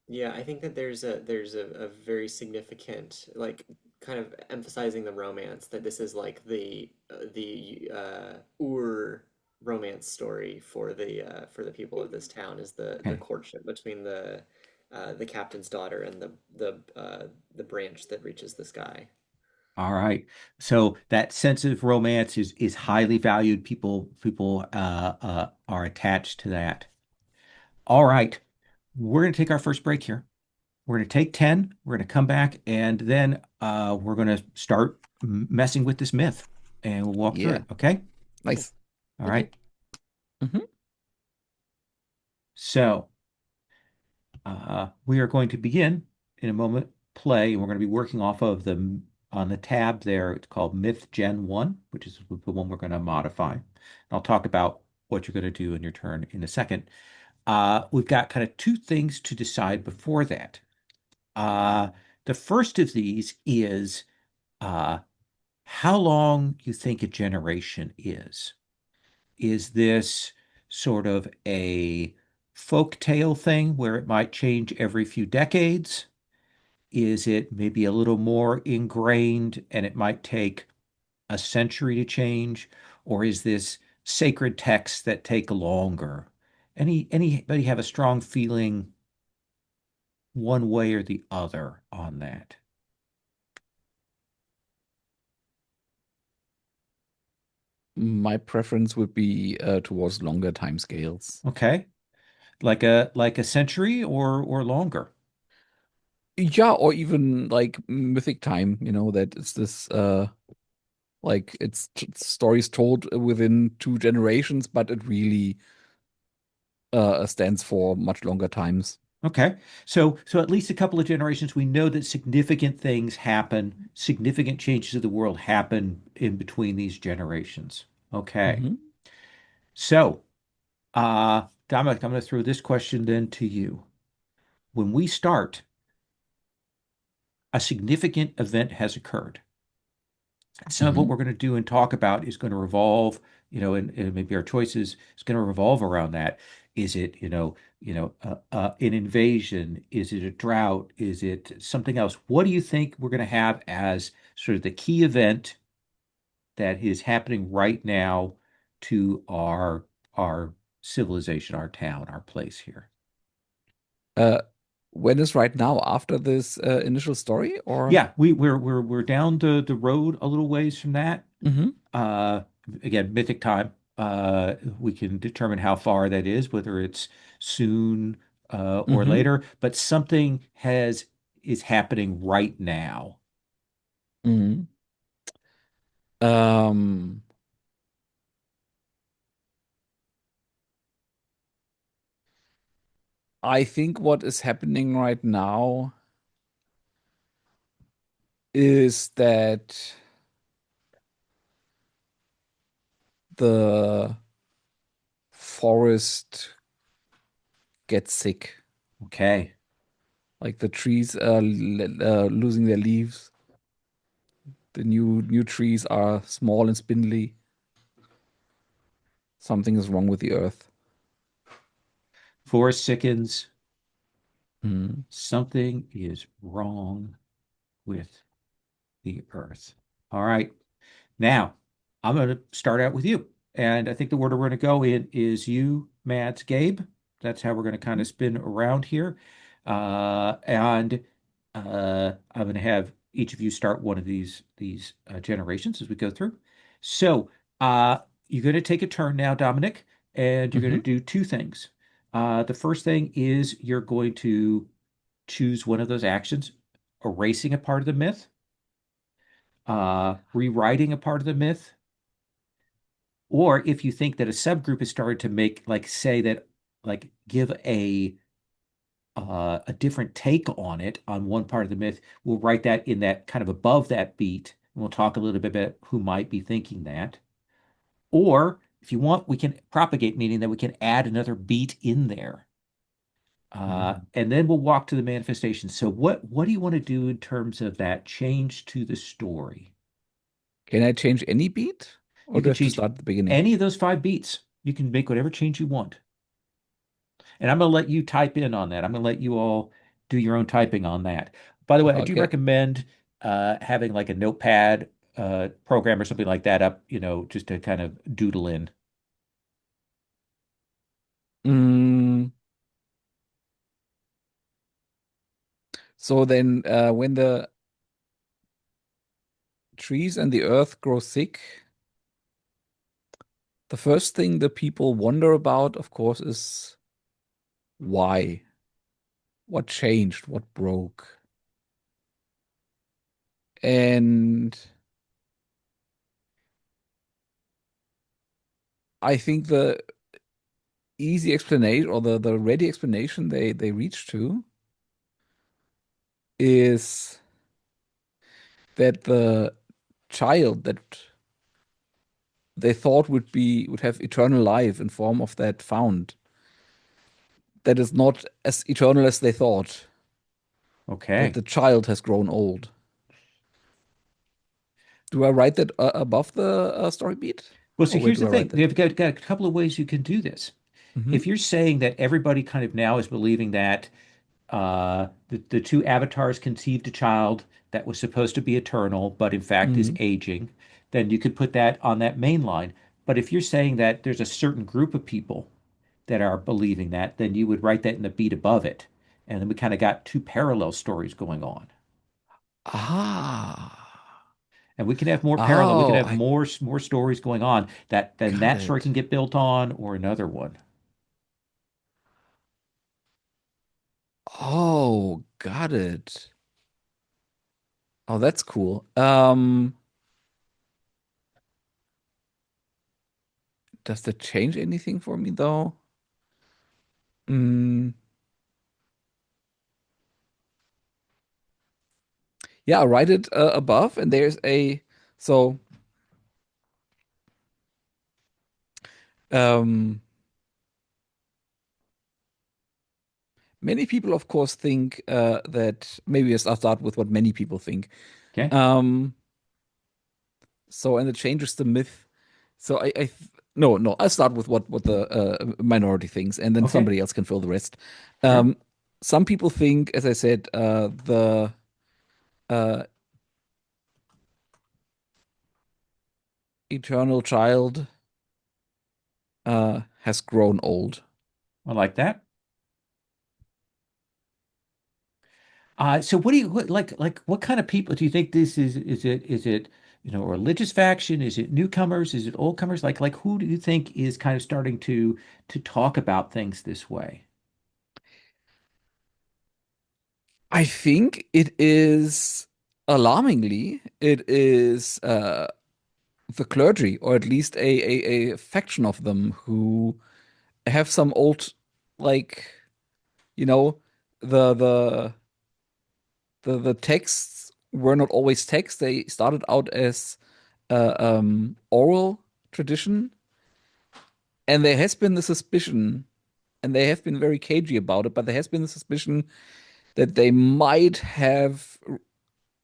S4: Yeah, I think that there's a very significant like kind of emphasizing the romance that this is like the Ur romance story for the people of this town is the
S1: Okay.
S4: courtship between the captain's daughter and the branch that reaches the sky.
S1: All right. So that sense of romance is highly valued. People are attached to that. All right. We're going to take our first break here. We're going to take 10. We're going to come back and then we're going to start messing with this myth and we'll walk through
S3: Yeah,
S1: it. Okay.
S2: Cool.
S3: nice.
S1: All
S2: Okay.
S1: right.
S3: Hmm.
S1: So we are going to begin in a moment play and we're going to be working off of the on the tab there. It's called Myth Gen 1, which is the one we're going to modify. I'll talk about what you're going to do in your turn in a second. We've got kind of two things to decide before that. Uh, the first of these is uh, how long you think a generation is. Is this sort of a folk tale thing where it might change every few decades? Is it maybe a little more ingrained and it might take a century to change? Or is this sacred texts that take longer? Anybody have a strong feeling one way or the other on that?
S3: My preference would be towards longer time scales.
S1: Okay. Like a century or longer.
S3: Yeah, or even like mythic time, that it's this like it's stories told within 2 generations, but it really stands for much longer times.
S1: Okay. So at least a couple of generations, we know that significant things happen, significant changes of the world happen in between these generations. Okay.
S3: Hmm.
S1: So, Dominic, I'm going to throw this question then to you. When we start, a significant event has occurred. Some of what
S3: Hmm.
S1: we're going to do and talk about is going to revolve, and maybe our choices is going to revolve around that. Is it, an invasion? Is it a drought? Is it something else? What do you think we're going to have as sort of the key event that is happening right now to our civilization, our town, our place here?
S3: Uh, when is right now after this initial story, or?
S1: Yeah, we're down the road a little ways from that.
S3: Hmm.
S1: Uh, Again, mythic time. We can determine how far that is, whether it's soon or
S3: Hmm.
S1: later, but something has is happening right now.
S3: Hmm. Um, I think what is happening right now is that the forest gets sick.
S1: Okay.
S3: Like the trees are losing their leaves. The new trees are small and spindly. Something is wrong with the earth.
S1: Forest sickens.
S3: Mm.
S1: Something is wrong with the earth. All right. Now, I'm going to start out with you. And I think the order we're going to go in is you, Mads, Gabe. That's how we're going to kind of spin around here. And I'm going to have each of you start one of these generations as we go through. So you're going to take a turn now, Dominic, and you're going to
S3: Hmm.
S1: do two things. The first thing is you're going to choose one of those actions, erasing a part of the myth, rewriting a part of the myth, or if you think that a subgroup has started to make, like, say that, like, give a different take on it on one part of the myth, we'll write that in that kind of above that beat, and we'll talk a little bit about who might be thinking that. Or if you want, we can propagate, meaning that we can add another beat in there.
S3: Mm.
S1: And then we'll walk to the manifestation. So what do you want to do in terms of that change to the story?
S3: Can I change any beat, or
S1: You
S3: do I
S1: can
S3: have to
S1: change
S3: start at the beginning?
S1: any of those five beats. You can make whatever change you want. And I'm going to let you type in on that. I'm going to let you all do your own typing on that. By the way, I do
S3: Okay.
S1: recommend having like a notepad program or something like that up, just to kind of doodle in.
S3: Mm, so then, when the trees and the earth grow thick, the first thing the people wonder about, of course, is why? What changed? What broke? And I think the easy explanation or the ready explanation they reach to is that the child that they thought would have eternal life in form of that found that is not as eternal as they thought, that
S1: Okay.
S3: the child has grown old. Do I write that above the story beat?
S1: Well, so
S3: Or where
S1: here's
S3: do
S1: the
S3: I write
S1: thing.
S3: that?
S1: They've got a couple of ways you can do this.
S3: Hmm.
S1: If you're saying that everybody kind of now is believing that the two avatars conceived a child that was supposed to be eternal, but in fact is
S3: Hmm.
S1: aging, then you could put that on that main line. But if you're saying that there's a certain group of people that are believing that, then you would write that in the beat above it. And then we kind of got two parallel stories going on.
S3: Ah.
S1: And we can have more parallel. We can
S3: Oh,
S1: have
S3: I
S1: more stories going on that then
S3: got
S1: that story can
S3: it.
S1: get built on or another one.
S3: Oh, got it. Oh, that's cool. Does that change anything for me though? Mm, yeah, I'll write it above, and there's a so um many people, of course, think that maybe I'll start with what many people think.
S1: Okay.
S3: Um, so and it changes the myth. So no, no, I'll start with what the minority thinks, and then
S1: Okay.
S3: somebody else can fill the rest.
S1: Sure.
S3: Um, some people think, as I said, the uh, eternal child has grown old.
S1: I like that. So what do you like what kind of people do you think this is? Is it, a religious faction? Is it newcomers? Is it old comers? Like who do you think is kind of starting to talk about things this way?
S3: I think it is alarmingly, it is the clergy, or at least a faction of them who have some old, like, you know, the the the texts were not always text. They started out as oral tradition, and there has been the suspicion, and they have been very cagey about it, but there has been the suspicion that they might have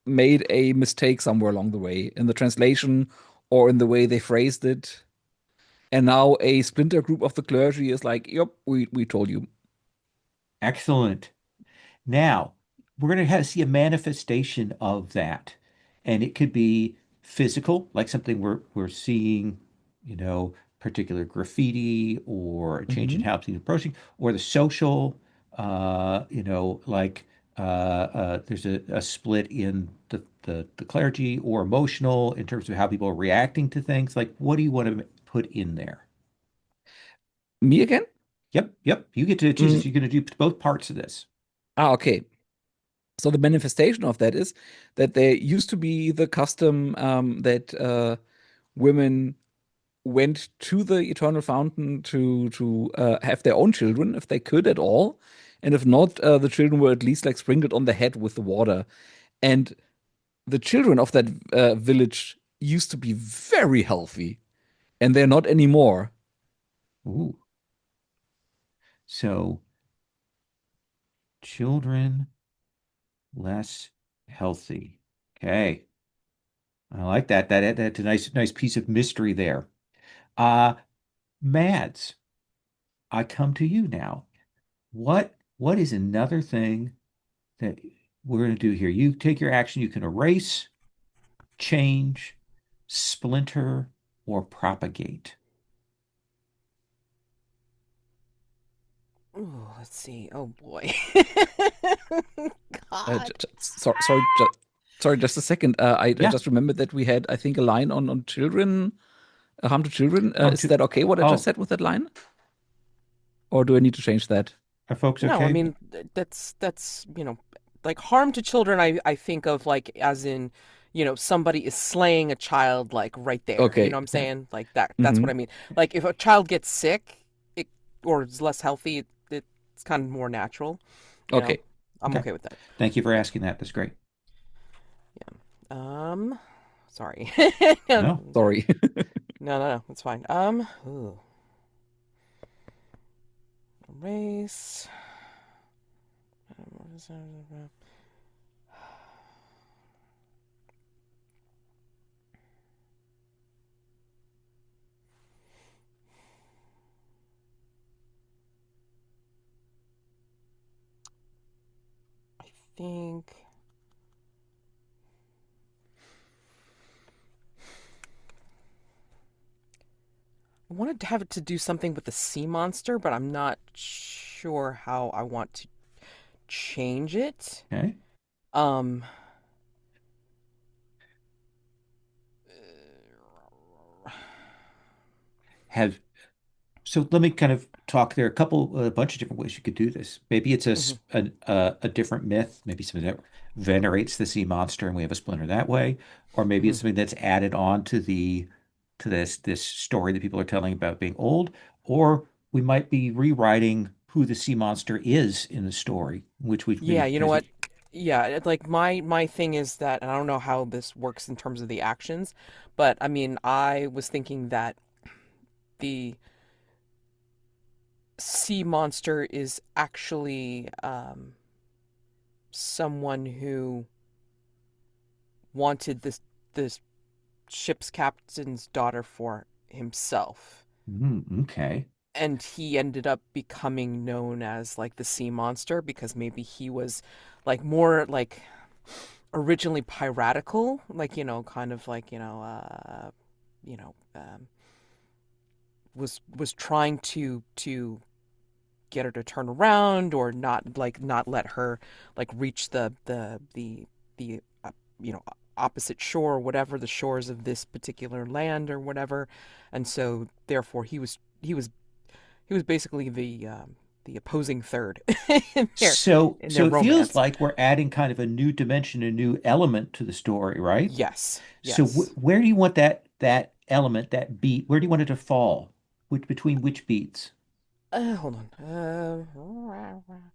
S3: made a mistake somewhere along the way in the translation or in the way they phrased it. And now a splinter group of the clergy is like, yep, we told you.
S1: Excellent. Now, we're going to have see a manifestation of that. And it could be physical, like something we're seeing, particular graffiti or a change in
S3: Hmm.
S1: how people approaching, or the social, like there's a split in the clergy, or emotional in terms of how people are reacting to things. Like, what do you want to put in there?
S3: Me again?
S1: Yep, yep. You get to choose
S3: Mm,
S1: this. You're going to do both parts of this.
S3: okay. So the manifestation of that is that there used to be the custom that women went to the eternal fountain to have their own children if they could at all, and if not, the children were at least like sprinkled on the head with the water. And the children of that village used to be very healthy, and they're not anymore.
S1: Ooh. So children less healthy. Okay. I like that. That's a nice piece of mystery there. Uh, Mads, I come to you now. What is another thing? that we're going to do here. You take your action. You can erase, change, splinter, or propagate.
S2: Ooh, let's see. Oh boy.
S3: J
S2: God.
S3: j sorry, just a second. I
S1: Yeah.
S3: just remembered that we had, I think, a line on children, harm to children.
S1: Harm
S3: Is
S1: to.
S3: that okay? What I just
S1: Oh,
S3: said with that line, or do I need to change that?
S1: are folks
S2: No, I
S1: okay?
S2: mean that's like harm to children. I think of like as in somebody is slaying a child like right there. You know
S3: Okay.
S2: what I'm saying? Like that. That's what
S3: Hmm.
S2: I mean. Like if a child gets sick, it or is less healthy, it's kind of more natural. You know,
S3: Okay.
S2: I'm
S1: Okay.
S2: okay with that.
S1: Thank you for asking that. That's great.
S2: Yeah. Sorry.
S1: No.
S3: Sorry.
S2: No, it's fine. Ooh. Race. I think I wanted to have it to do something with the sea monster, but I'm not sure how I want to change it.
S1: Okay.
S2: Um,
S1: Have So let me kind of talk. There are a bunch of different ways you could do this. Maybe it's
S2: mhm.
S1: a different myth. Maybe something that venerates the sea monster, and we have a splinter that way. Or maybe it's
S2: Mhm.
S1: something that's added on to this story that people are telling about being old. Or we might be rewriting who the sea monster is in the story, which we
S2: Yeah, you know
S1: because
S2: what? Yeah, like my thing is that, and I don't know how this works in terms of the actions, but I mean, I was thinking that the sea monster is actually someone who wanted this ship's captain's daughter for himself.
S1: okay.
S2: And he ended up becoming known as like the sea monster because maybe he was like more like originally piratical, like kind of like you know was trying to get her to turn around or not let her like reach the you know opposite shore or whatever, the shores of this particular land or whatever. And so therefore he was basically the opposing third in their in
S1: So
S2: their
S1: it feels
S2: romance.
S1: like we're adding kind of a new dimension, a new element to the story, right?
S2: Yes,
S1: So
S2: yes.
S1: where do you want that element, that beat? Where do you want it to fall? Between which beats?
S2: Hold on.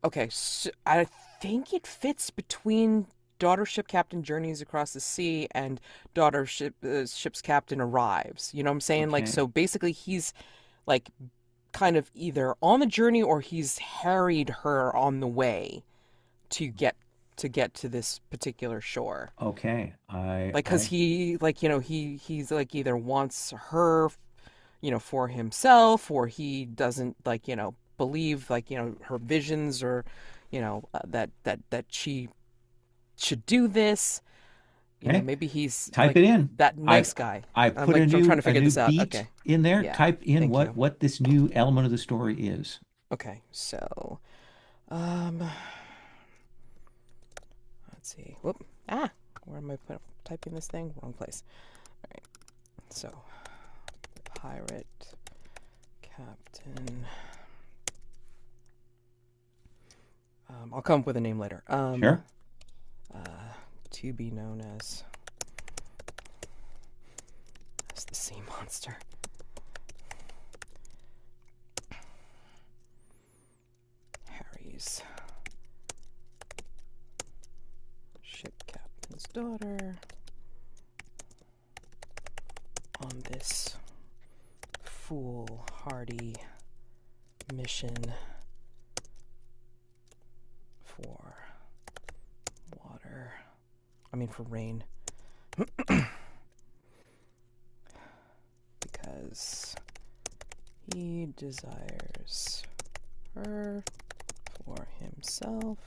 S2: Okay, so I think it fits between Daughter Ship Captain Journeys Across the Sea and Ship's Captain Arrives. You know what I'm saying? Like,
S1: Okay.
S2: so basically, he's like kind of either on the journey or he's harried her on the way to get to this particular shore.
S1: Okay.
S2: Like, cause he like he's like either wants her for himself, or he doesn't like believe like her visions, or that she should do this.
S1: Okay.
S2: Maybe he's
S1: Type
S2: like
S1: it in.
S2: that
S1: I've
S2: nice guy.
S1: I've put
S2: I'm trying to
S1: a
S2: figure
S1: new
S2: this out.
S1: beat
S2: Okay.
S1: in there.
S2: Yeah.
S1: Type in
S2: Thank you.
S1: what this new element of the story is.
S2: Okay. So, um, let's see. Whoop. Ah, where am I typing this thing? Wrong place. All right. So, pirate captain. I'll come up with a name later.
S1: Sure.
S2: Uh, to be known as the sea monster. Harry's ship captain's daughter on this foolhardy mission for water. I mean, for rain. Because he desires her or himself.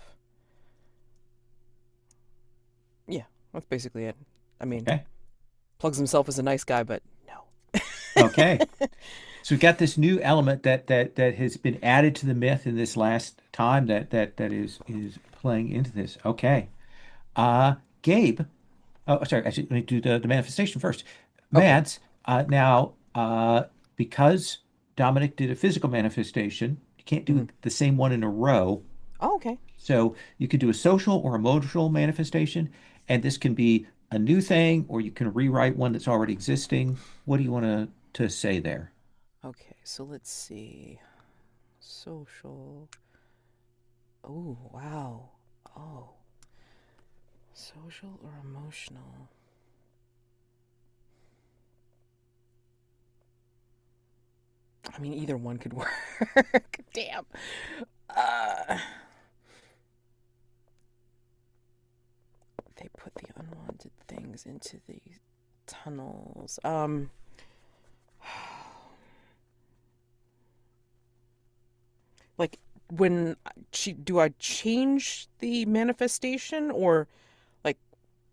S2: Yeah, that's basically it. I mean,
S1: Okay.
S2: plugs himself as a nice guy, but no.
S1: Okay. So we've got this new element that has been added to the myth in this last time that is playing into this. Okay. Gabe. Oh, sorry. I should let me do the manifestation first.
S2: Okay.
S1: Mads. Now, because Dominic did a physical manifestation, you can't do
S2: Hmm.
S1: the same one in a row.
S2: Oh, okay.
S1: So you could do a social or emotional manifestation, and this can be a new thing, or you can rewrite one that's already existing. What do you want to say there?
S2: Okay, so let's see. Social. Oh, wow. Oh, social or emotional? I mean, either one could work. Damn. Uh, they put the unwanted things into the tunnels. Like when do I change the manifestation or like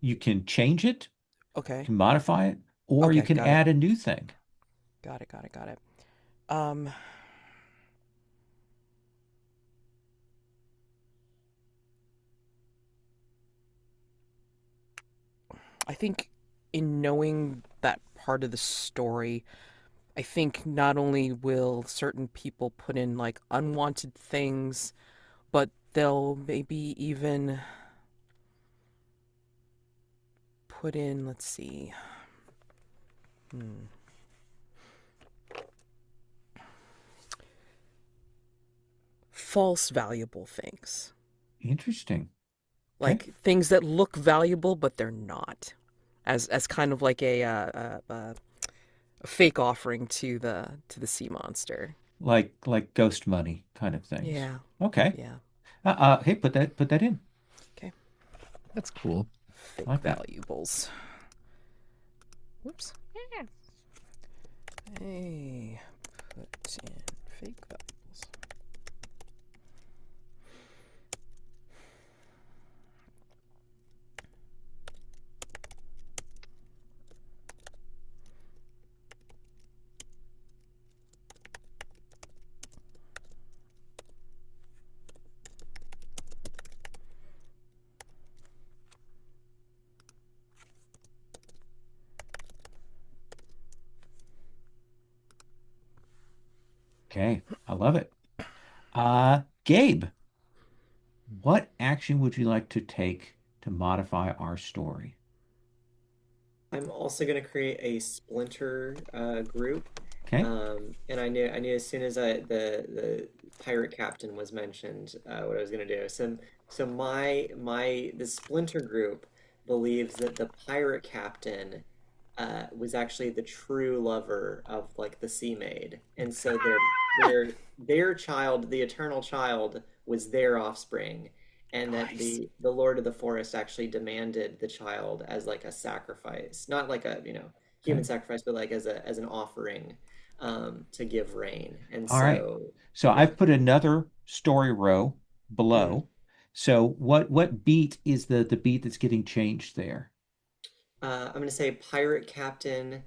S1: You can change it, you
S2: okay,
S1: can modify it, or you
S2: okay,
S1: can
S2: got it,
S1: add a new thing.
S2: got it. Um, I think in knowing that part of the story, I think not only will certain people put in like unwanted things, but they'll maybe even put in, let's see, hmm, false valuable things.
S1: Interesting. Okay.
S2: Like things that look valuable but they're not. As kind of like a fake offering to the sea monster.
S1: Like ghost money kind of things.
S2: Yeah.
S1: Okay.
S2: Yeah.
S1: Hey, put that in.
S2: Okay.
S3: That's cool.
S1: I
S2: Fake
S1: like that.
S2: valuables. Whoops. Hey, put in fake valuables.
S1: Okay. I love it. Gabe, what action would you like to take to modify our story?
S4: I'm also going to create a splinter group.
S1: Okay.
S4: And I knew as soon as the pirate captain was mentioned, what I was going to do. So the splinter group believes that the pirate captain was actually the true lover of like the sea maid, and so their child, the eternal child, was their offspring, and that
S2: Nice.
S4: the Lord of the Forest actually demanded the child as like a sacrifice, not like a, human
S1: Okay.
S4: sacrifice, but like as an offering to give rain. And
S1: All right.
S4: so,
S1: So
S4: yeah.
S1: I've put another story row
S4: Mhm.
S1: below. So what beat is the beat that's getting changed there?
S4: I'm gonna say pirate captain.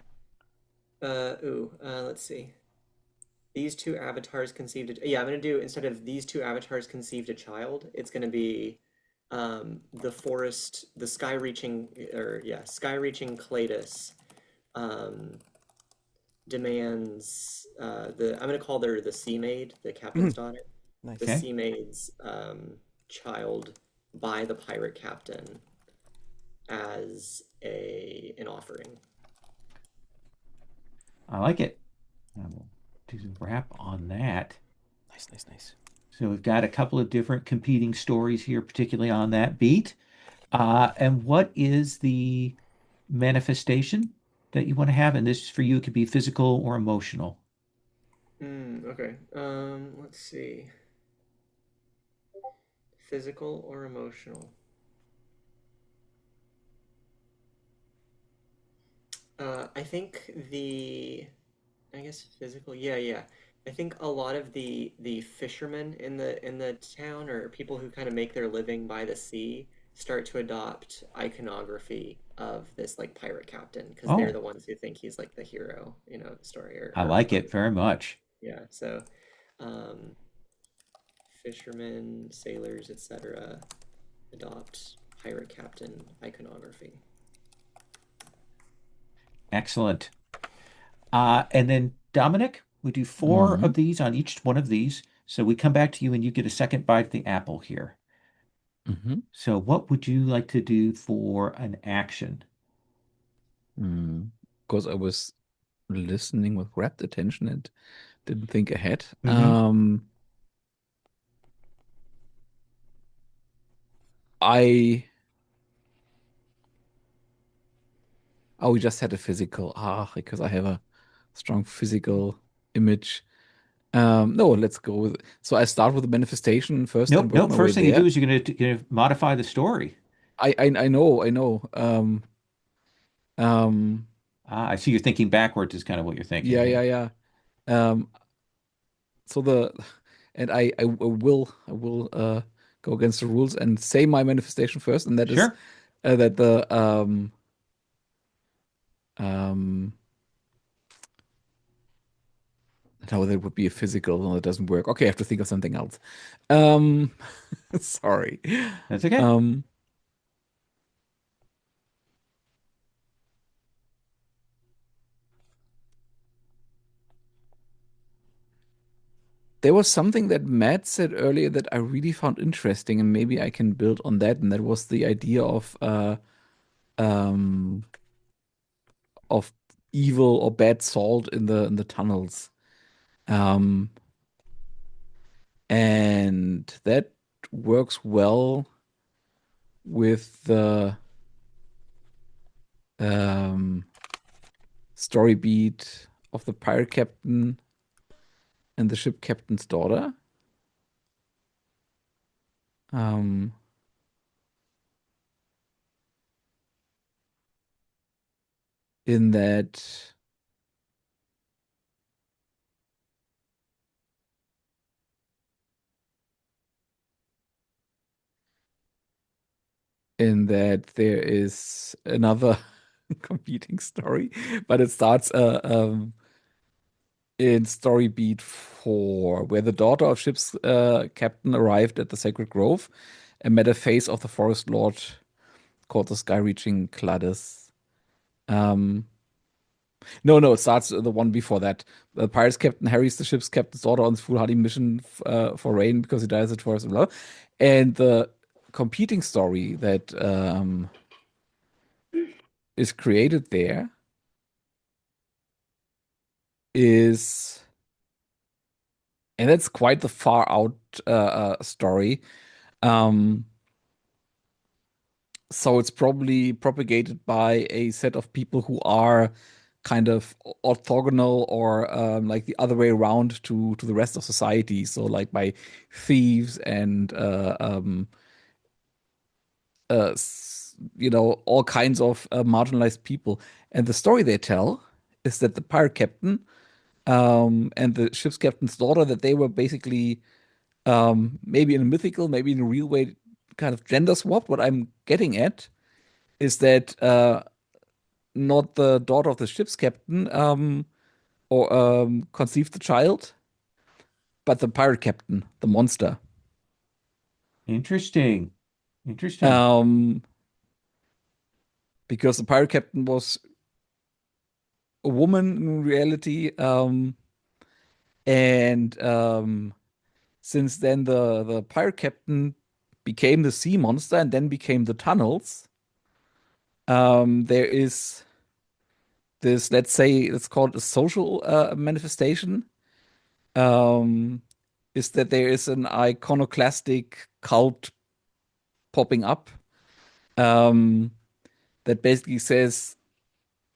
S4: Let's see. These two avatars conceived a, yeah, I'm gonna do, instead of these two avatars conceived a child, it's gonna be the forest, the sky reaching, or yeah, sky reaching Cletus um demands I'm gonna call her the sea maid, the captain's daughter, the
S2: Nice.
S1: Okay.
S4: sea maid's child by the pirate captain as a an offering.
S1: I like it. I will do some wrap on that.
S2: Nice, nice, nice.
S1: So we've got a couple of different competing stories here, particularly on that beat. And what is the manifestation that you want to have? And this for you, it could be physical or emotional.
S4: Okay. Let's see. Physical or emotional? I think I guess physical. Yeah, yeah. I think a lot of the fishermen in the town, or people who kind of make their living by the sea, start to adopt iconography of this like pirate captain because they're
S1: Oh,
S4: the ones who think he's like the hero, of the story,
S1: I like
S4: or
S1: it very much.
S4: yeah. So, um, fishermen, sailors, etc., adopt pirate captain iconography.
S1: Excellent. And then Dominic, we do four
S3: Hmm.
S1: of these on each one of these. So we come back to you and you get a second bite of the apple here.
S3: Hmm.
S1: So what would you like to do for an action?
S3: Mm. Because I was listening with rapt attention and didn't think ahead.
S1: Hmm.
S3: I Oh, we just had a physical. Because I have a strong physical image. No, let's go with. So I start with the manifestation first and
S1: Nope,
S3: work
S1: nope.
S3: my way
S1: First thing you do
S3: there.
S1: is you're gonna modify the story.
S3: I know, I know. Um,
S1: I see you're thinking backwards is kind of what you're thinking
S3: yeah, yeah,
S1: here.
S3: yeah. Um, so the and I will go against the rules and say my manifestation first, and that is
S1: Sure.
S3: that the um no, that would be a physical. No, that doesn't work. Okay, I have to think of something else. Um, sorry.
S1: That's okay.
S3: Um, there was something that Matt said earlier that I really found interesting, and maybe I can build on that. And that was the idea um of evil or bad salt in the tunnels. Um, and that works well with the um story beat of the pirate captain and the ship captain's daughter. Um, in that there is another competing story, but it starts in story beat 4, where the daughter of ship's captain arrived at the sacred grove and met a face of the forest lord called the sky-reaching Gladys. Um, no, no, it starts the one before that. The pirate's captain harries the ship's captain's daughter on this foolhardy mission for rain because he dies at first, blah. And the competing story that is created there is, and that's quite the far out story. Um, so it's probably propagated by a set of people who are kind of orthogonal or like the other way around to the rest of society. So like by thieves and all kinds of marginalized people. And the story they tell is that the pirate captain and the ship's captain's daughter, that they were basically maybe in a mythical, maybe in a real way, kind of gender swapped. What I'm getting at is that not the daughter of the ship's captain or conceived the child, but the pirate captain, the monster.
S1: Interesting. Interesting.
S3: Um, because the pirate captain was a woman in reality, and since then the pirate captain became the sea monster and then became the tunnels. There is this, let's say, it's called a social manifestation. Um, is that there is an iconoclastic cult popping up um, that basically says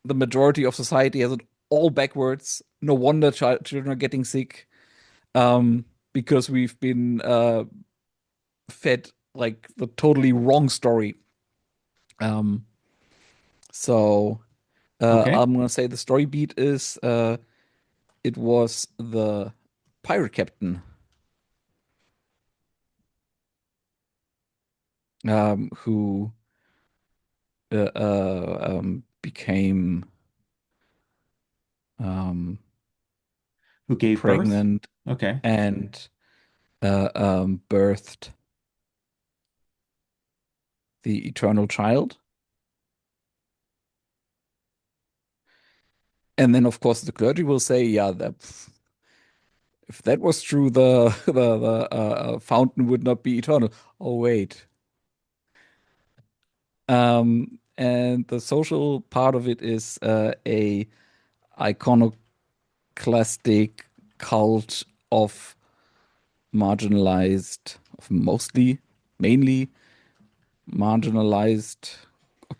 S3: the majority of society has it all backwards. No wonder children are getting sick because we've been fed like the totally wrong story. Um, so
S1: Okay.
S3: I'm gonna say the story beat is it was the pirate captain who became um,
S1: Who gave birth?
S3: pregnant
S1: Okay.
S3: and birthed the eternal child. And then, of course, the clergy will say, "Yeah, if that was true, the fountain would not be eternal." Oh, wait. And the social part of it is a iconoclastic cult of marginalized, of mainly marginalized, or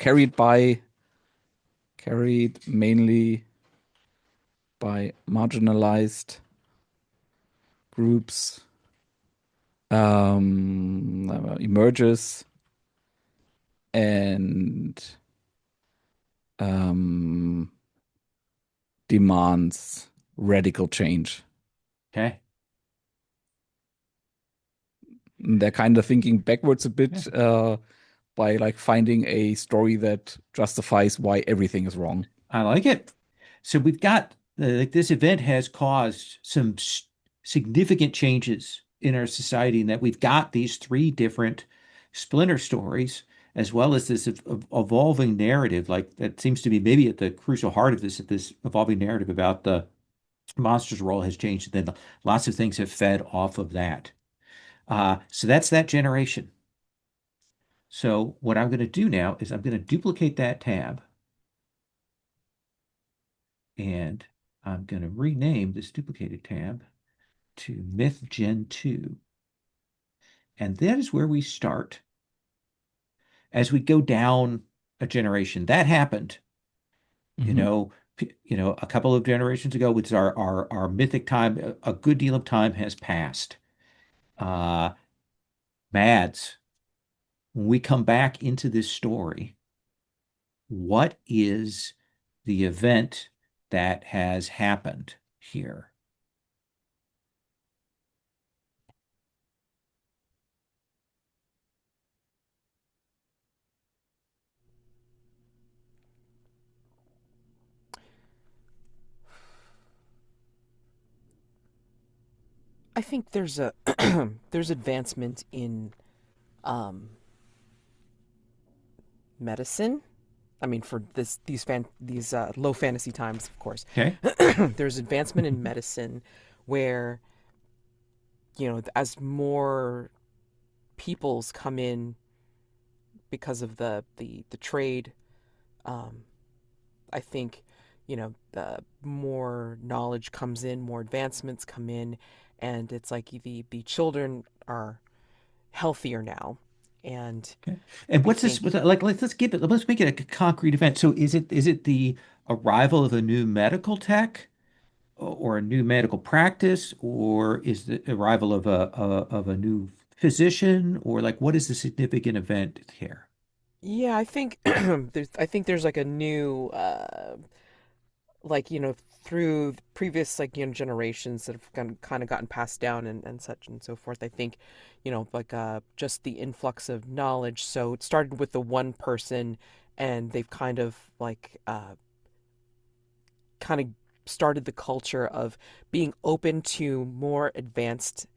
S3: carried mainly by marginalized groups, emerges and um, demands radical change.
S1: Okay.
S3: They're kind of thinking backwards a
S1: Yeah.
S3: bit by like finding a story that justifies why everything is wrong.
S1: I like it. So we've got like this event has caused some significant changes in our society, in that we've got these three different splinter stories, as well as this evolving narrative. Like that seems to be maybe at the crucial heart of this evolving narrative about the monster's role has changed. And then lots of things have fed off of that. So that's that generation. So what I'm going to do now is I'm going to duplicate that tab, and I'm going to rename this duplicated tab to Myth Gen 2. And that is where we start. As we go down a generation, that happened, you
S3: Hmm.
S1: know, a couple of generations ago, which is our mythic time. A good deal of time has passed. Uh, Mads, when we come back into this story, what is the event that has happened here?
S2: I think there's a there's advancement in um, medicine. I mean, for these low fantasy times, of course,
S1: Okay.
S2: there's advancement in medicine where as more peoples come in because of the trade, um, I think the more knowledge comes in, more advancements come in, and it's like the children are healthier now, and
S1: Okay. And
S2: I
S1: what's this?
S2: think
S1: Like, let's make it a concrete event. So is it the arrival of a new medical tech, or a new medical practice, or is the arrival of a new physician, or like what is the significant event here?
S2: yeah, I think there's like a new like through previous generations that have kind of gotten passed down and such and so forth. I think like just the influx of knowledge. So it started with the one person, and they've kind of started the culture of being open to more advanced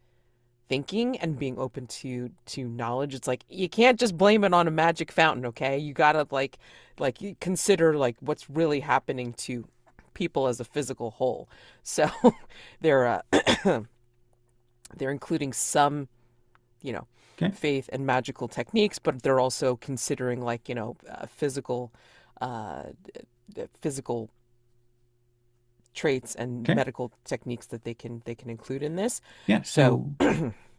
S2: thinking and being open to knowledge. It's like you can't just blame it on a magic fountain, okay? You gotta you consider like what's really happening to people as a physical whole. So they're they're including some you know
S1: Okay.
S2: faith and magical techniques, but they're also considering uh, physical traits and
S1: Okay.
S2: medical techniques that they can include in this.
S1: Yeah.
S2: So
S1: So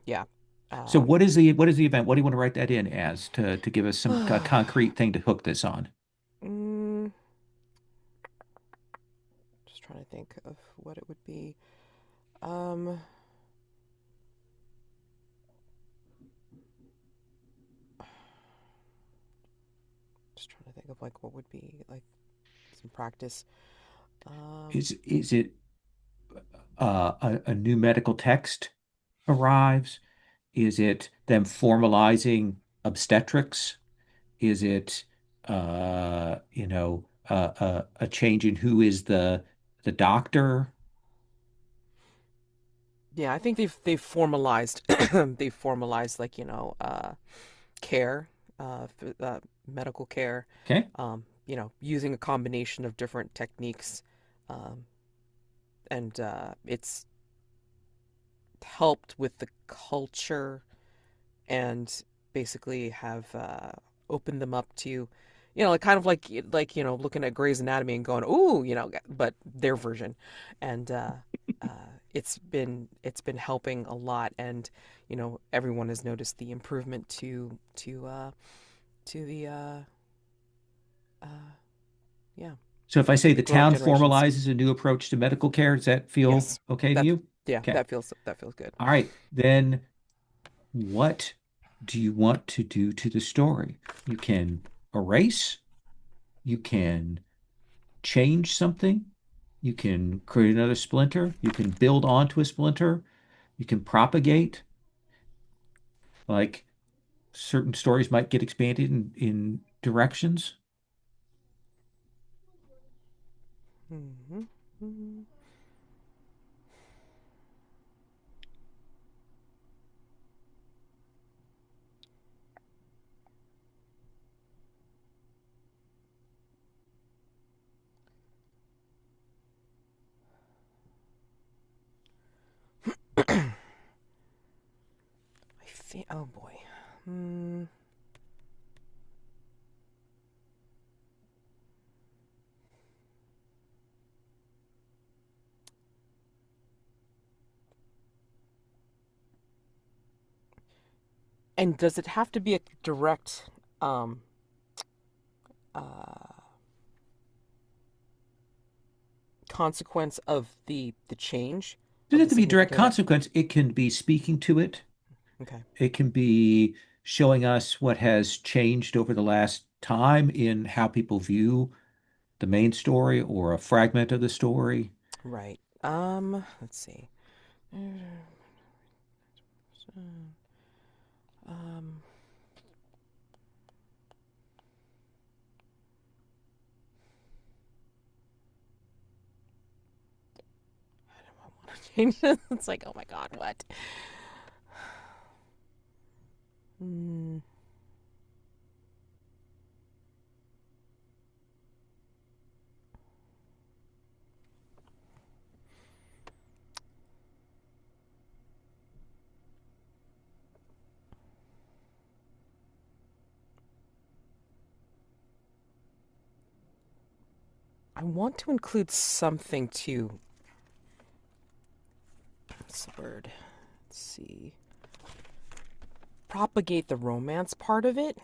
S2: yeah.
S1: so
S2: Um,
S1: what is the event? What do you want to write that in as to give us some concrete thing to hook this on?
S2: mm, just trying to think of what it would be. Um, just trying to think of like what would be like some practice. Um,
S1: Is it a new medical text arrives? Is it them formalizing obstetrics? Is it a change in who is the doctor?
S2: Yeah, I think they've formalized they've formalized like care, medical care,
S1: Okay.
S2: using a combination of different techniques, um, and it's helped with the culture and basically have opened them up to, like kind of like looking at Grey's Anatomy and going, ooh, but their version, and uh, it's been helping a lot, and everyone has noticed the improvement to the uh, yeah
S1: So if I say
S2: to the
S1: the
S2: growing
S1: town
S2: generations.
S1: formalizes a new approach to medical care, does that feel
S2: Yes,
S1: okay to
S2: that
S1: you?
S2: yeah
S1: Okay.
S2: that feels good.
S1: All right. Then what do you want to do to the story? You can erase, you can change something, you can create another splinter, you can build onto a splinter, you can propagate. Like certain stories might get expanded in directions.
S2: Hmm. Oh boy. Hmm. And does it have to be a direct um uh consequence of the change
S1: It doesn't
S2: of
S1: have
S2: the
S1: to be a direct
S2: significant event?
S1: consequence. It can be speaking to it.
S2: Okay.
S1: It can be showing us what has changed over the last time in how people view the main story or a fragment of the story.
S2: Right. Let's see. Um, I don't want to change this. It's like, oh my God, what? Hmm. I want to include something to. What's the word? Let's see. Propagate the romance part of it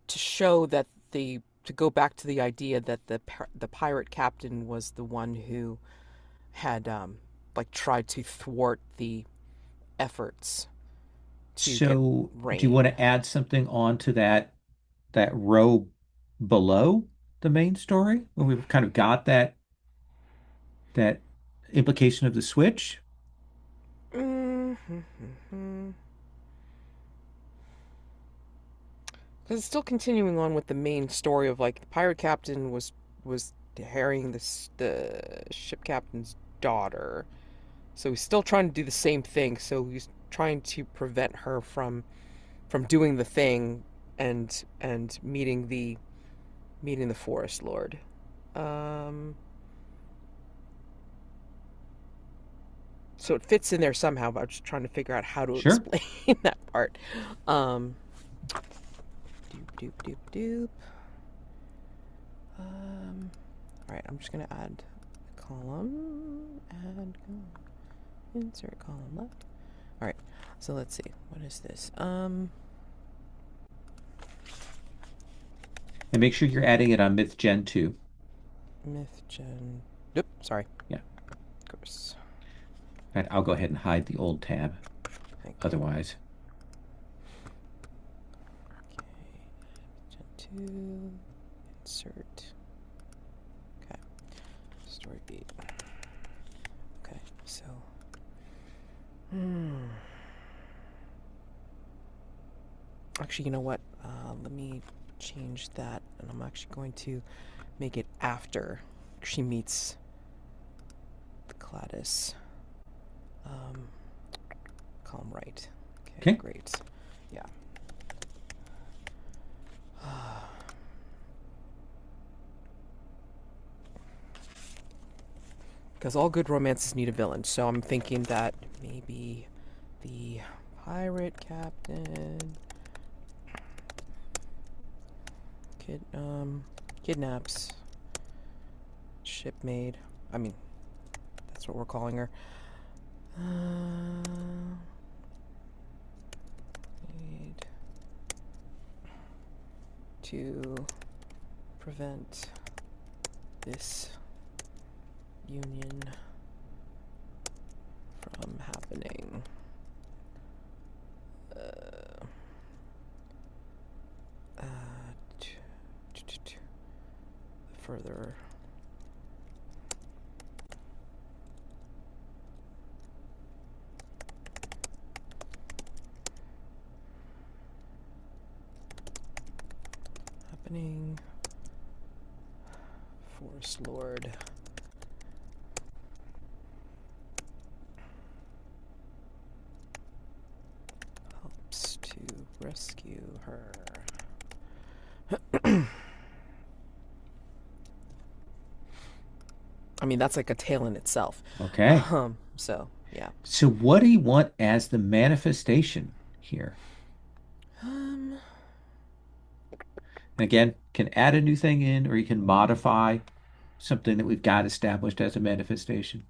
S2: to show that to go back to the idea that the pirate captain was the one who had like tried to thwart the efforts to get
S1: So, do you want
S2: rain.
S1: to add something onto that row below the main story when we've kind of got that implication of the switch?
S2: Mm-hmm. Because it's still continuing on with the main story of like the pirate captain was harrying the ship captain's daughter, so he's still trying to do the same thing. So he's trying to prevent her from doing the thing and meeting the forest lord. Um, so it fits in there somehow, but I'm just trying to figure out how to
S1: Sure.
S2: explain that part. Um, doop doop doop doop. All right, I'm just gonna add a column. Add column. Insert column left. All right, so let's see. What is this?
S1: And make sure you're adding it on Myth Gen 2.
S2: Myth gen. Yep. Sorry.
S1: Yeah.
S2: Of course.
S1: And I'll go ahead and hide the old tab
S2: Thank you.
S1: otherwise.
S2: Okay. Gen two. Insert. Okay. Story beat. So, hmm. Actually, you know what? Let me change that, and I'm actually going to make it after she meets the Gladys. Um, Calm right. Okay,
S1: Okay.
S2: great. Yeah. Because all good romances need a villain, so I'm thinking that maybe the pirate captain kidnaps shipmaid. I mean, that's what we're calling her. Need to prevent this union from happening. Further. Happening. Forest Lord. Helps to rescue her. I mean, that's like a tale in itself.
S1: Okay.
S2: So, yeah.
S1: So what do you want as the manifestation here?
S2: Um,
S1: And again, can add a new thing in, or you can modify something that we've got established as a manifestation.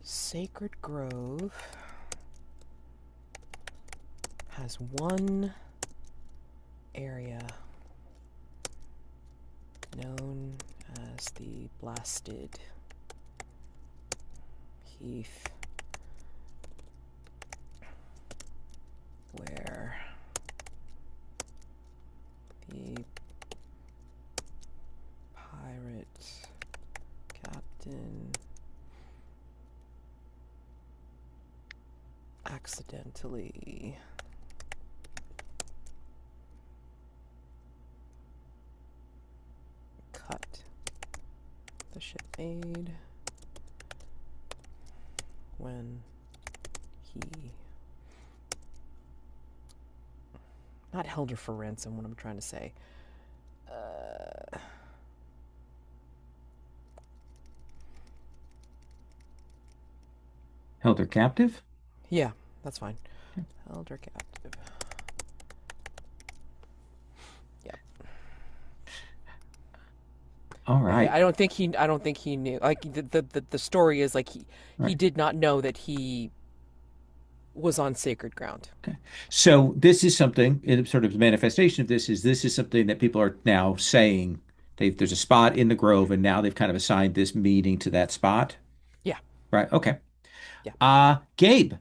S1: Sacred Grove has one area known as the Blasted Heath, where the pirate captain accidentally cut the shipmaid when he not held her for ransom. What I'm trying to say, Held her captive?
S2: yeah, that's fine. Held her captive. Yep.
S1: All right.
S2: I don't think he. I don't think he knew. Like the story is like he
S1: Right.
S2: did not know that he was on sacred ground.
S1: Okay. So this is something, in sort of manifestation of this is something that people are now saying. There's a spot in the grove, and now they've kind of assigned this meeting to that spot.
S2: Yeah.
S1: Right. Okay.
S2: Yeah.
S1: Gabe,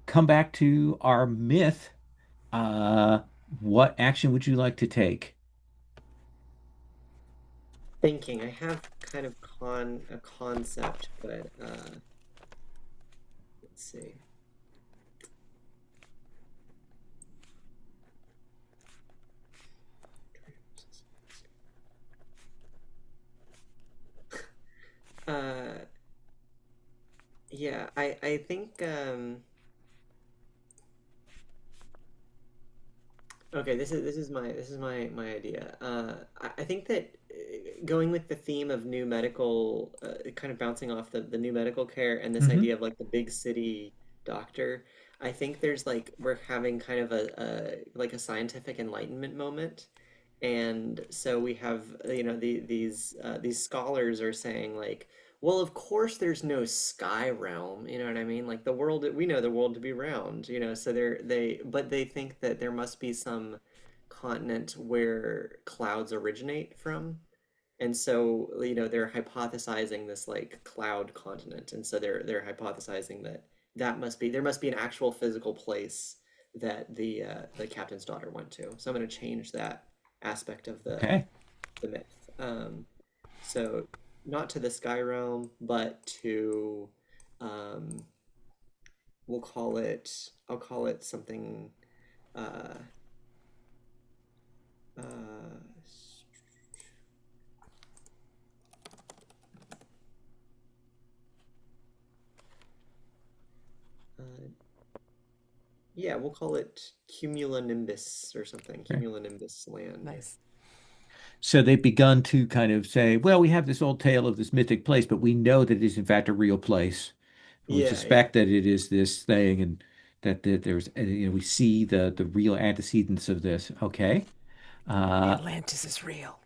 S1: come back to our myth. Uh, what action would you like to take?
S4: Thinking. I have kind of a concept, but let's see. Uh, yeah, I think okay, this is my idea. I think that going with the theme of new medical, kind of bouncing off the new medical care and this
S1: Hmm.
S4: idea of like the big city doctor, I think there's like we're having kind of a scientific enlightenment moment. And so we have, these scholars are saying like, well, of course there's no sky realm, you know what I mean? Like the world, we know the world to be round, so but they think that there must be some continent where clouds originate from. And so, they're hypothesizing this like cloud continent. And so they're hypothesizing that there must be an actual physical place that the captain's daughter went to. So I'm going to change that aspect of
S1: Okay.
S4: the myth. So not to the sky realm, but to um, I'll call it something uh, uh, uh, yeah, we'll call it cumulonimbus or something.
S1: Okay.
S4: Cumulonimbus land.
S2: Nice.
S1: So they've begun to kind of say, well, we have this old tale of this mythic place, but we know that it is in fact a real place. And we
S4: Yeah, yeah.
S1: suspect that it is this thing, and that there's, we see the real antecedents of this. Okay. Uh,
S2: Atlantis is real.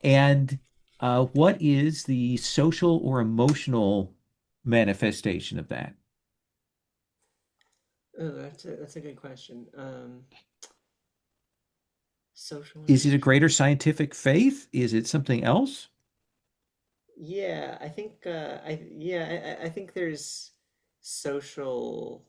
S1: and what is the social or emotional manifestation of that?
S4: Oh, that's a good question. Social and
S1: Is it a
S4: emotional.
S1: greater scientific faith? Is it something else?
S4: Yeah, I think I think there's social.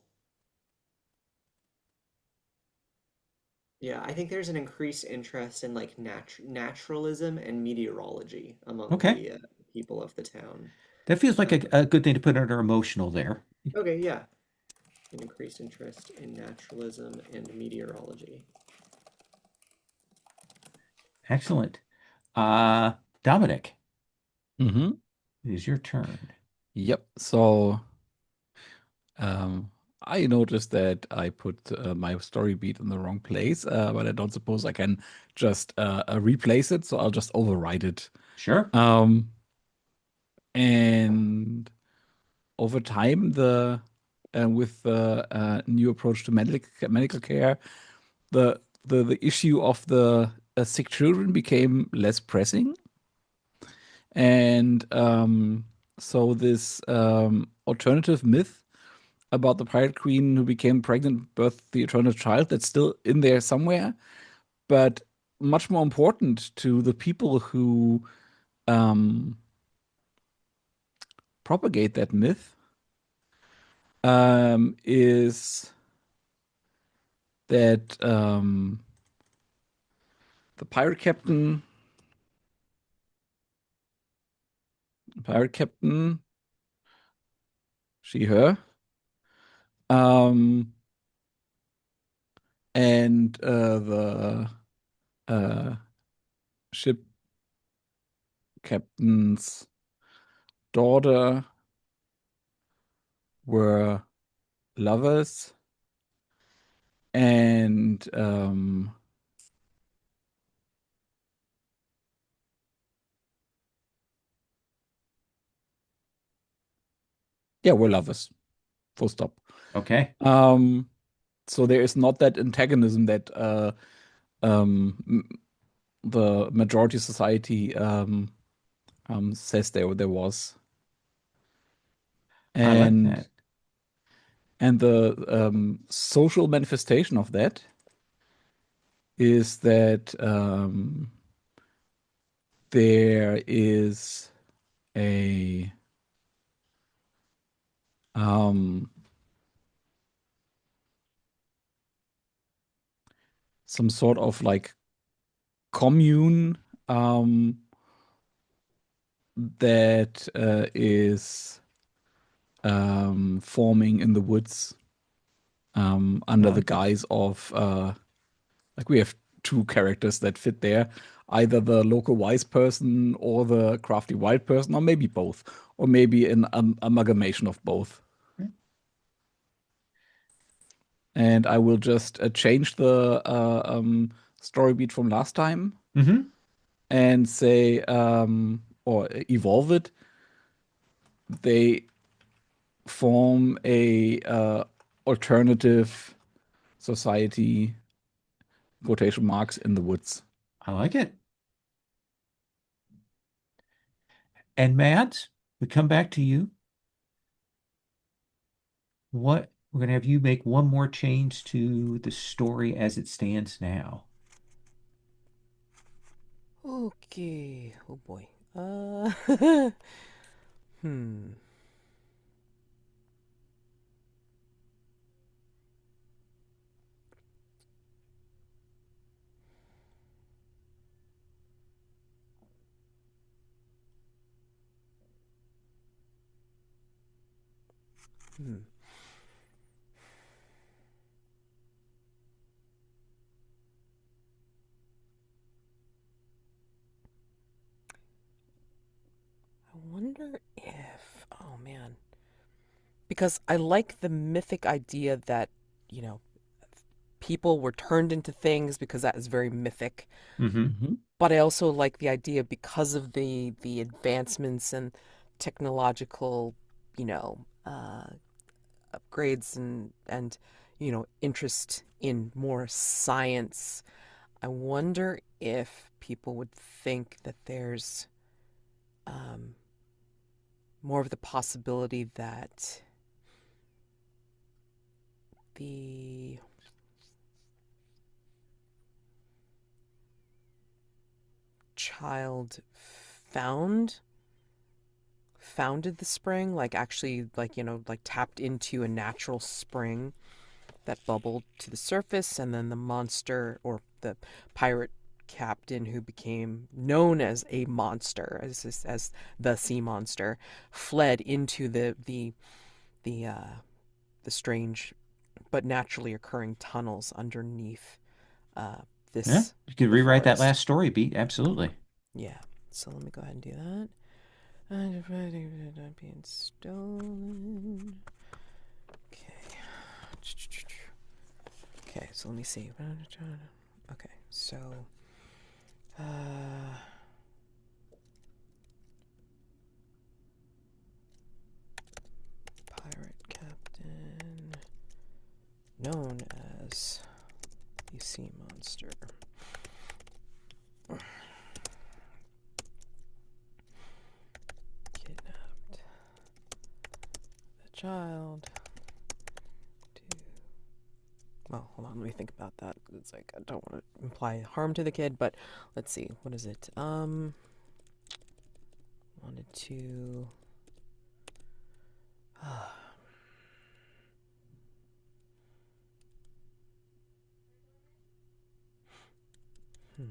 S4: Yeah, I think there's an increased interest in like naturalism and meteorology among
S1: Okay.
S4: the people of the town.
S1: That feels like
S4: Uh,
S1: a good thing to put under emotional there.
S4: okay, yeah, an increased interest in naturalism and meteorology.
S1: Excellent. Uh, Dominic,
S3: Hmm.
S1: it is your turn.
S3: Yep. So um, I noticed that I put my story beat in the wrong place, but I don't suppose I can just replace it. So I'll just overwrite it.
S1: Sure.
S3: Um, and over time, the with the new approach to medical care, the issue of the sick children became less pressing, and so this alternative myth about the pirate queen who became pregnant, birthed the eternal child that's still in there somewhere, but much more important to the people who um, propagate that myth is that the pirate captain, she, her, um, and the uh, ship captain's daughter were lovers, and yeah, were lovers. Full stop.
S1: Okay.
S3: Um, so there is not that antagonism that the majority society says there was,
S1: I like
S3: and
S1: that.
S3: the social manifestation of that is that there is a um, some sort of like commune that is forming in the woods
S1: I
S3: under the
S1: like that.
S3: guise of like we have two characters that fit there, either the local wise person or the crafty wild person, or maybe both, or maybe an amalgamation of both. And I will just change the story beat from last time.
S1: Mm-hmm.
S3: and say, or evolve it, they form a alternative society, quotation marks, in the woods.
S1: I like it. And Mads, we come back to you. What we're going to have you make one more change to the story as it stands now.
S2: Okay. Oh boy. Hmm. Hmm. I wonder if. Oh man. Because I like the mythic idea that, you know, people were turned into things because that is very mythic.
S1: Mm-hmm.
S3: Hmm.
S2: But I also like the idea because of the advancements and technological, you know, upgrades and interest in more science. I wonder if people would think that there's um, more of the possibility that the child found founded the spring, like actually, like, like tapped into a natural spring that bubbled to the surface, and then the monster or the pirate captain who became known as a monster, as the sea monster, fled into the the strange but naturally occurring tunnels underneath uh,
S1: Yeah,
S2: this
S1: you could
S2: the
S1: rewrite that
S2: forest.
S1: last story beat. Absolutely.
S2: Yeah. So let me go ahead and do that. Being stolen. Okay. Okay, so let me see. Okay, so uh pirate captain known as the sea monster. Kidnapped the child to well, hold on, let me think about that. It's like I don't want to imply harm to the kid, but let's see, what is it? Wanted to hmm.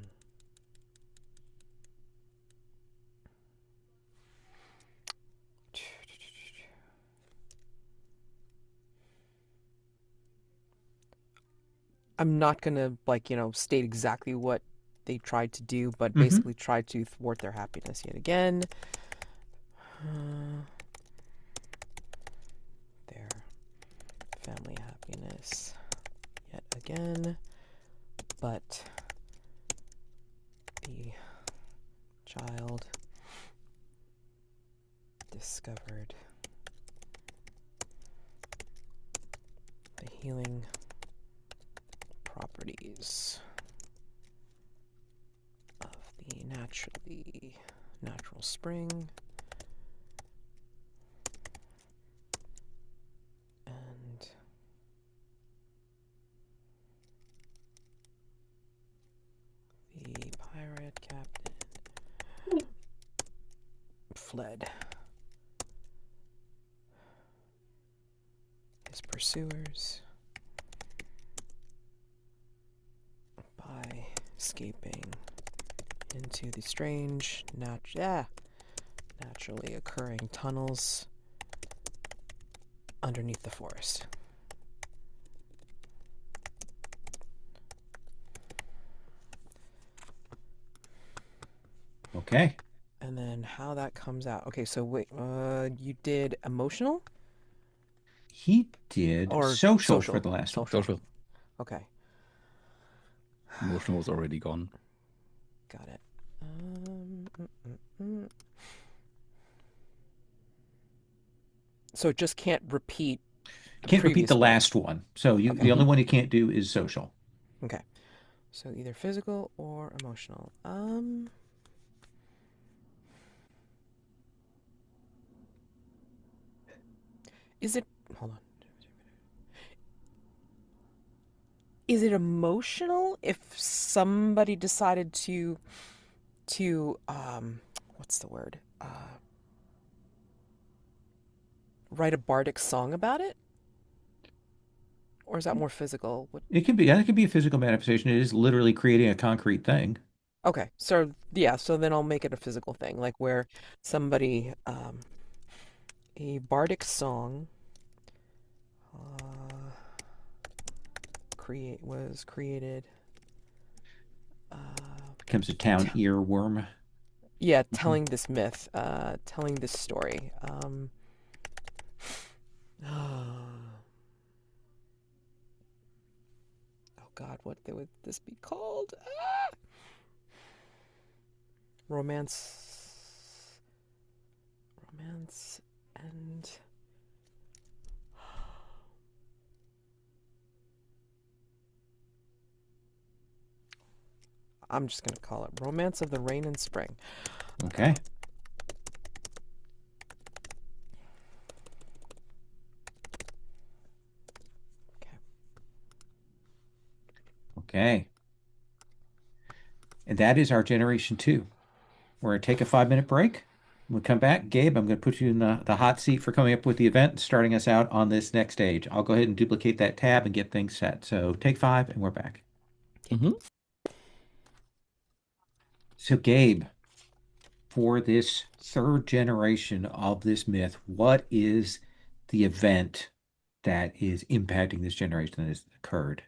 S2: I'm not gonna like state exactly what they tried to do, but
S1: Mm-hmm.
S2: basically tried to thwart their happiness yet again. Their family happiness yet again, but the child discovered the healing properties of the natural spring and the pirate captain fled his pursuers by escaping into the strange naturally occurring tunnels underneath the forest.
S1: Okay.
S2: And then how that comes out. Okay, so wait, you did emotional
S1: He did
S2: or
S1: social for
S2: social?
S1: the last one.
S2: Social.
S3: Social.
S2: Okay,
S3: Emotional was already gone.
S2: got it. So it just can't repeat the
S1: Can't repeat the
S2: previous one.
S1: last one. So the
S2: Okay.
S1: only
S3: Hmm.
S1: one you can't do is social.
S2: Okay. So either physical or emotional. Is it, hold on. Is it emotional if somebody decided to what's the word? Write a bardic song about it? Or is that more physical? What?
S1: It can be, yeah, it can be a physical manifestation. It is literally creating a concrete thing.
S2: Okay, so yeah, so then I'll make it a physical thing, like where somebody a bardic song uh, create was created.
S1: Becomes a town
S2: T
S1: earworm.
S2: yeah,
S1: Mhm.
S2: telling this myth, telling this story. Oh God, what would this be called? Romance, romance, and I'm just gonna call it Romance of the Rain and Spring.
S1: Okay.
S2: Okay.
S1: Okay. And that is our generation two. We're going to take a 5 minute break. When we come back, Gabe, I'm going to put you in the hot seat for coming up with the event and starting us out on this next stage. I'll go ahead and duplicate that tab and get things set. So take five, and we're back.
S2: Okay.
S3: Hmm.
S1: So, Gabe, for this third generation of this myth, what is the event that is impacting this generation that has occurred?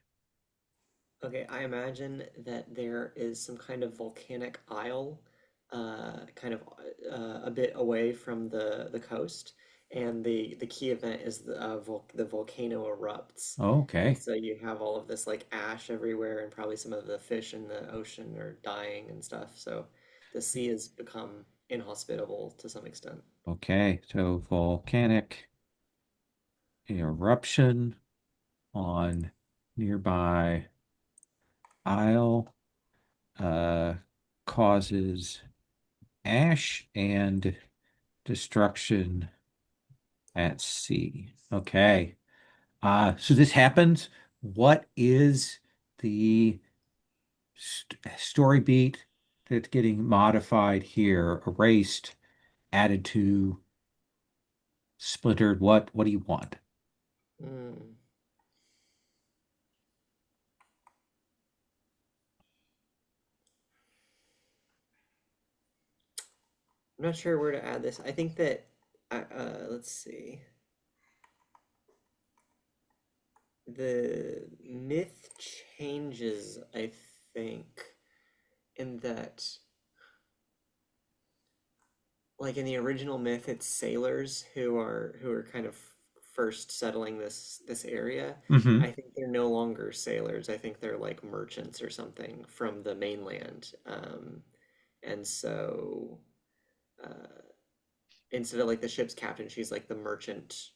S4: Okay, I imagine that there is some kind of volcanic isle, kind of a bit away from the coast, and the key event is the volcano erupts, and
S1: Okay.
S4: so you have all of this like ash everywhere, and probably some of the fish in the ocean are dying and stuff. So the sea has become inhospitable to some extent.
S1: Okay. So, volcanic eruption on nearby isle uh, causes ash and destruction at sea. Okay. So this happens. What is the story beat that's getting modified here, erased, added to, splintered? What do you want?
S4: Hmm. I'm not sure where to add this. I think that let's see. The myth changes, I think, in that, like in the original myth, it's sailors who are kind of first settling this area.
S1: Hmm.
S4: I think they're no longer sailors. I think they're like merchants or something from the mainland. And so uh, instead of like the ship's captain, she's like the merchant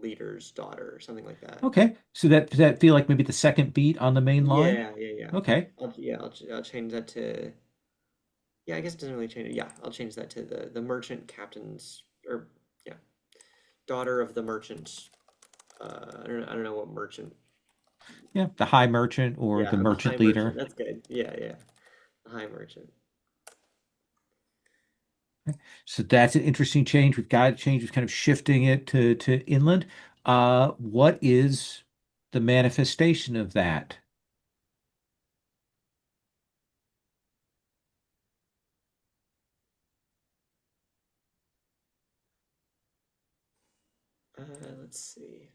S4: leader's daughter or something like that.
S1: Okay. So that does that feel like maybe the second beat on the main line?
S4: Yeah, yeah, yeah.
S1: Okay.
S4: I'll change that to yeah. I guess it doesn't really change it. Yeah, I'll change that to the merchant captain's or yeah, daughter of the merchant. I don't know what merchant.
S1: Yeah. The high merchant or the
S4: Yeah, the high
S1: merchant
S4: merchant.
S1: leader.
S4: That's good. Yeah, yeah, the high merchant.
S1: So that's an interesting change. We've got to change. We're kind of shifting it to inland. What is the manifestation of that?
S4: Let's see.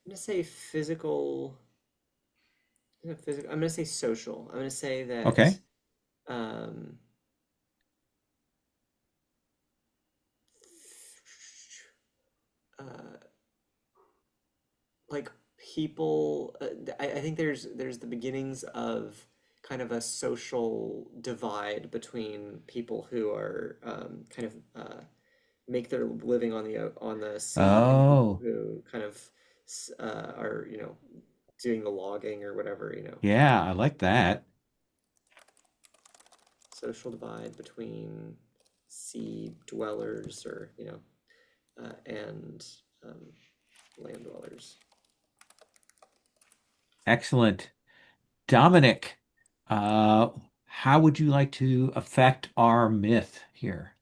S4: I'm gonna say physical. Physical. I'm gonna say social. I'm gonna say that.
S1: Okay.
S4: Um, uh, like people I think there's the beginnings of kind of a social divide between people who are kind of make their living on the sea and people
S1: Oh,
S4: who kind of are, doing the logging or whatever,
S1: yeah, I like that.
S4: social divide between sea dwellers or, and um, land dwellers.
S1: Excellent. Dominic, uh, how would you like to affect our myth here?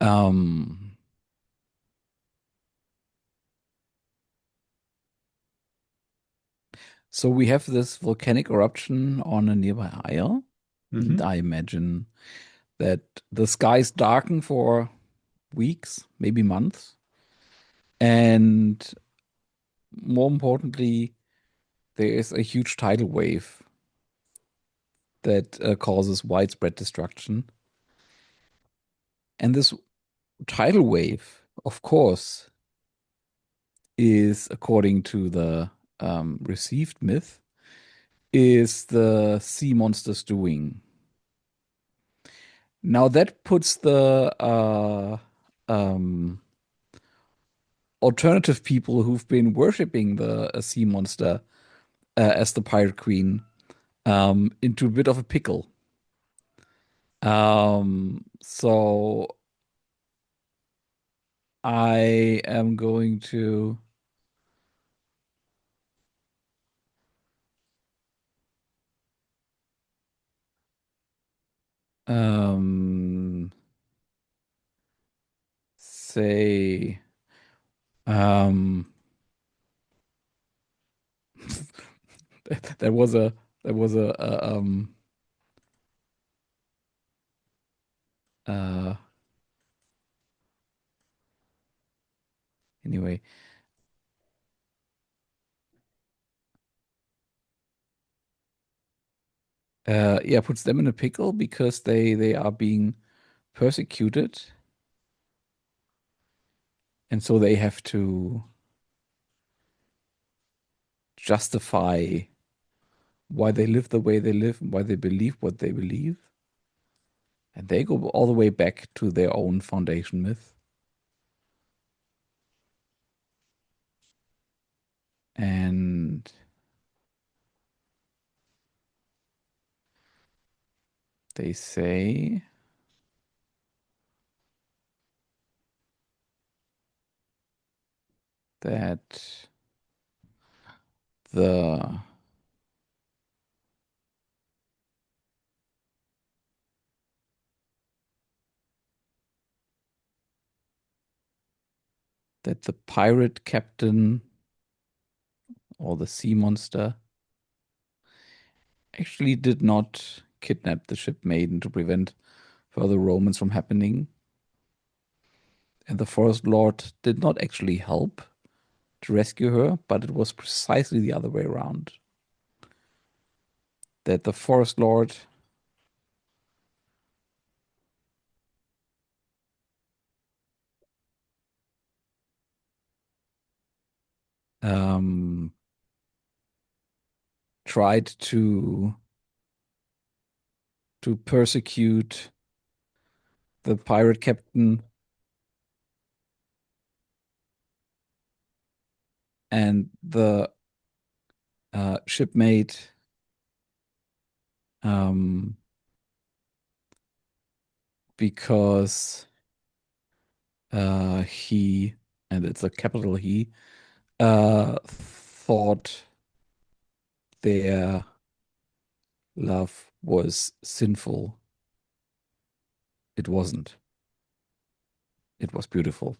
S3: Um, so we have this volcanic eruption on a nearby isle, and
S1: Hmm.
S3: I imagine that the skies darken for weeks, maybe months, and more importantly, there is a huge tidal wave that causes widespread destruction. And this tidal wave, of course, is according to the received myth, is the sea monster's doing. Now that puts the um, alternative people who've been worshipping the sea monster as the pirate queen into a bit of a pickle. So I am going to um, say um, there was a there was uh anyway yeah, puts them in a pickle because they are being persecuted, and so they have to justify why they live the way they live and why they believe what they believe. And they go all the way back to their own foundation myth. And they say that the pirate captain or the sea monster actually did not kidnap the ship maiden to prevent further romance from happening. And the Forest Lord did not actually help to rescue her, but it was precisely the other way around. That the Forest Lord um, tried to persecute the pirate captain and the shipmate um, because he, and it's a capital he, thought their love was sinful. It wasn't. It was beautiful.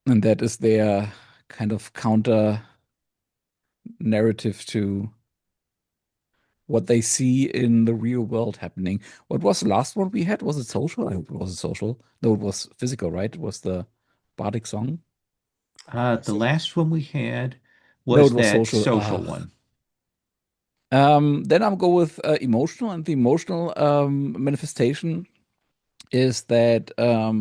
S3: And that is their kind of counter narrative to what they see in the real world happening. What was the last one we had? Was it social? I hope it wasn't social. No, it was physical, right? It was the Bardic song.
S1: The
S4: So
S1: last one we had
S3: No,
S1: was
S3: it was
S1: that
S3: social.
S1: social one.
S3: Then I'll go with emotional, and the emotional manifestation is that uh,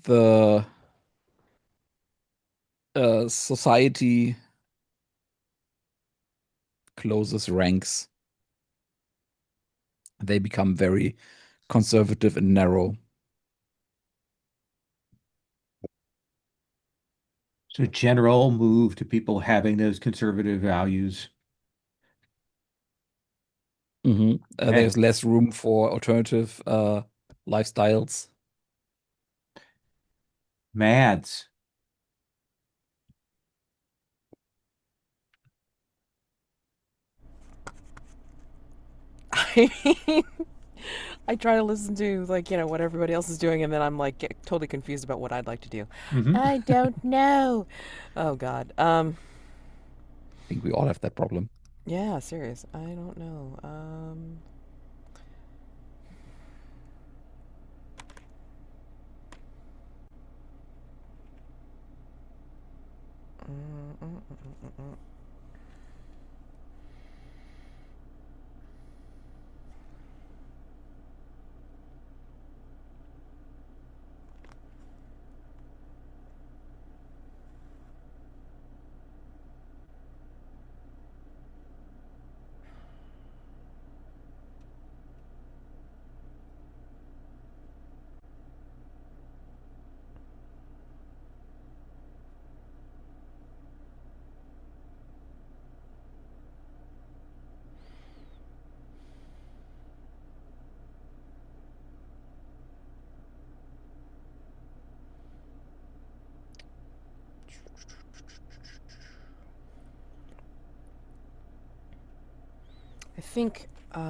S3: the society closes ranks. They become very conservative and narrow.
S1: So general move to people having those conservative values.
S3: There's
S1: Okay.
S3: less room for alternative lifestyles.
S1: Mads.
S2: I mean, I try to listen to like, what everybody else is doing and then I'm like totally confused about what I'd like to do.
S1: Hmm.
S2: I don't know. Oh God.
S3: I think we all have that problem.
S2: Yeah, serious. I don't know. Mm, mm, mm, mm, mm. I think all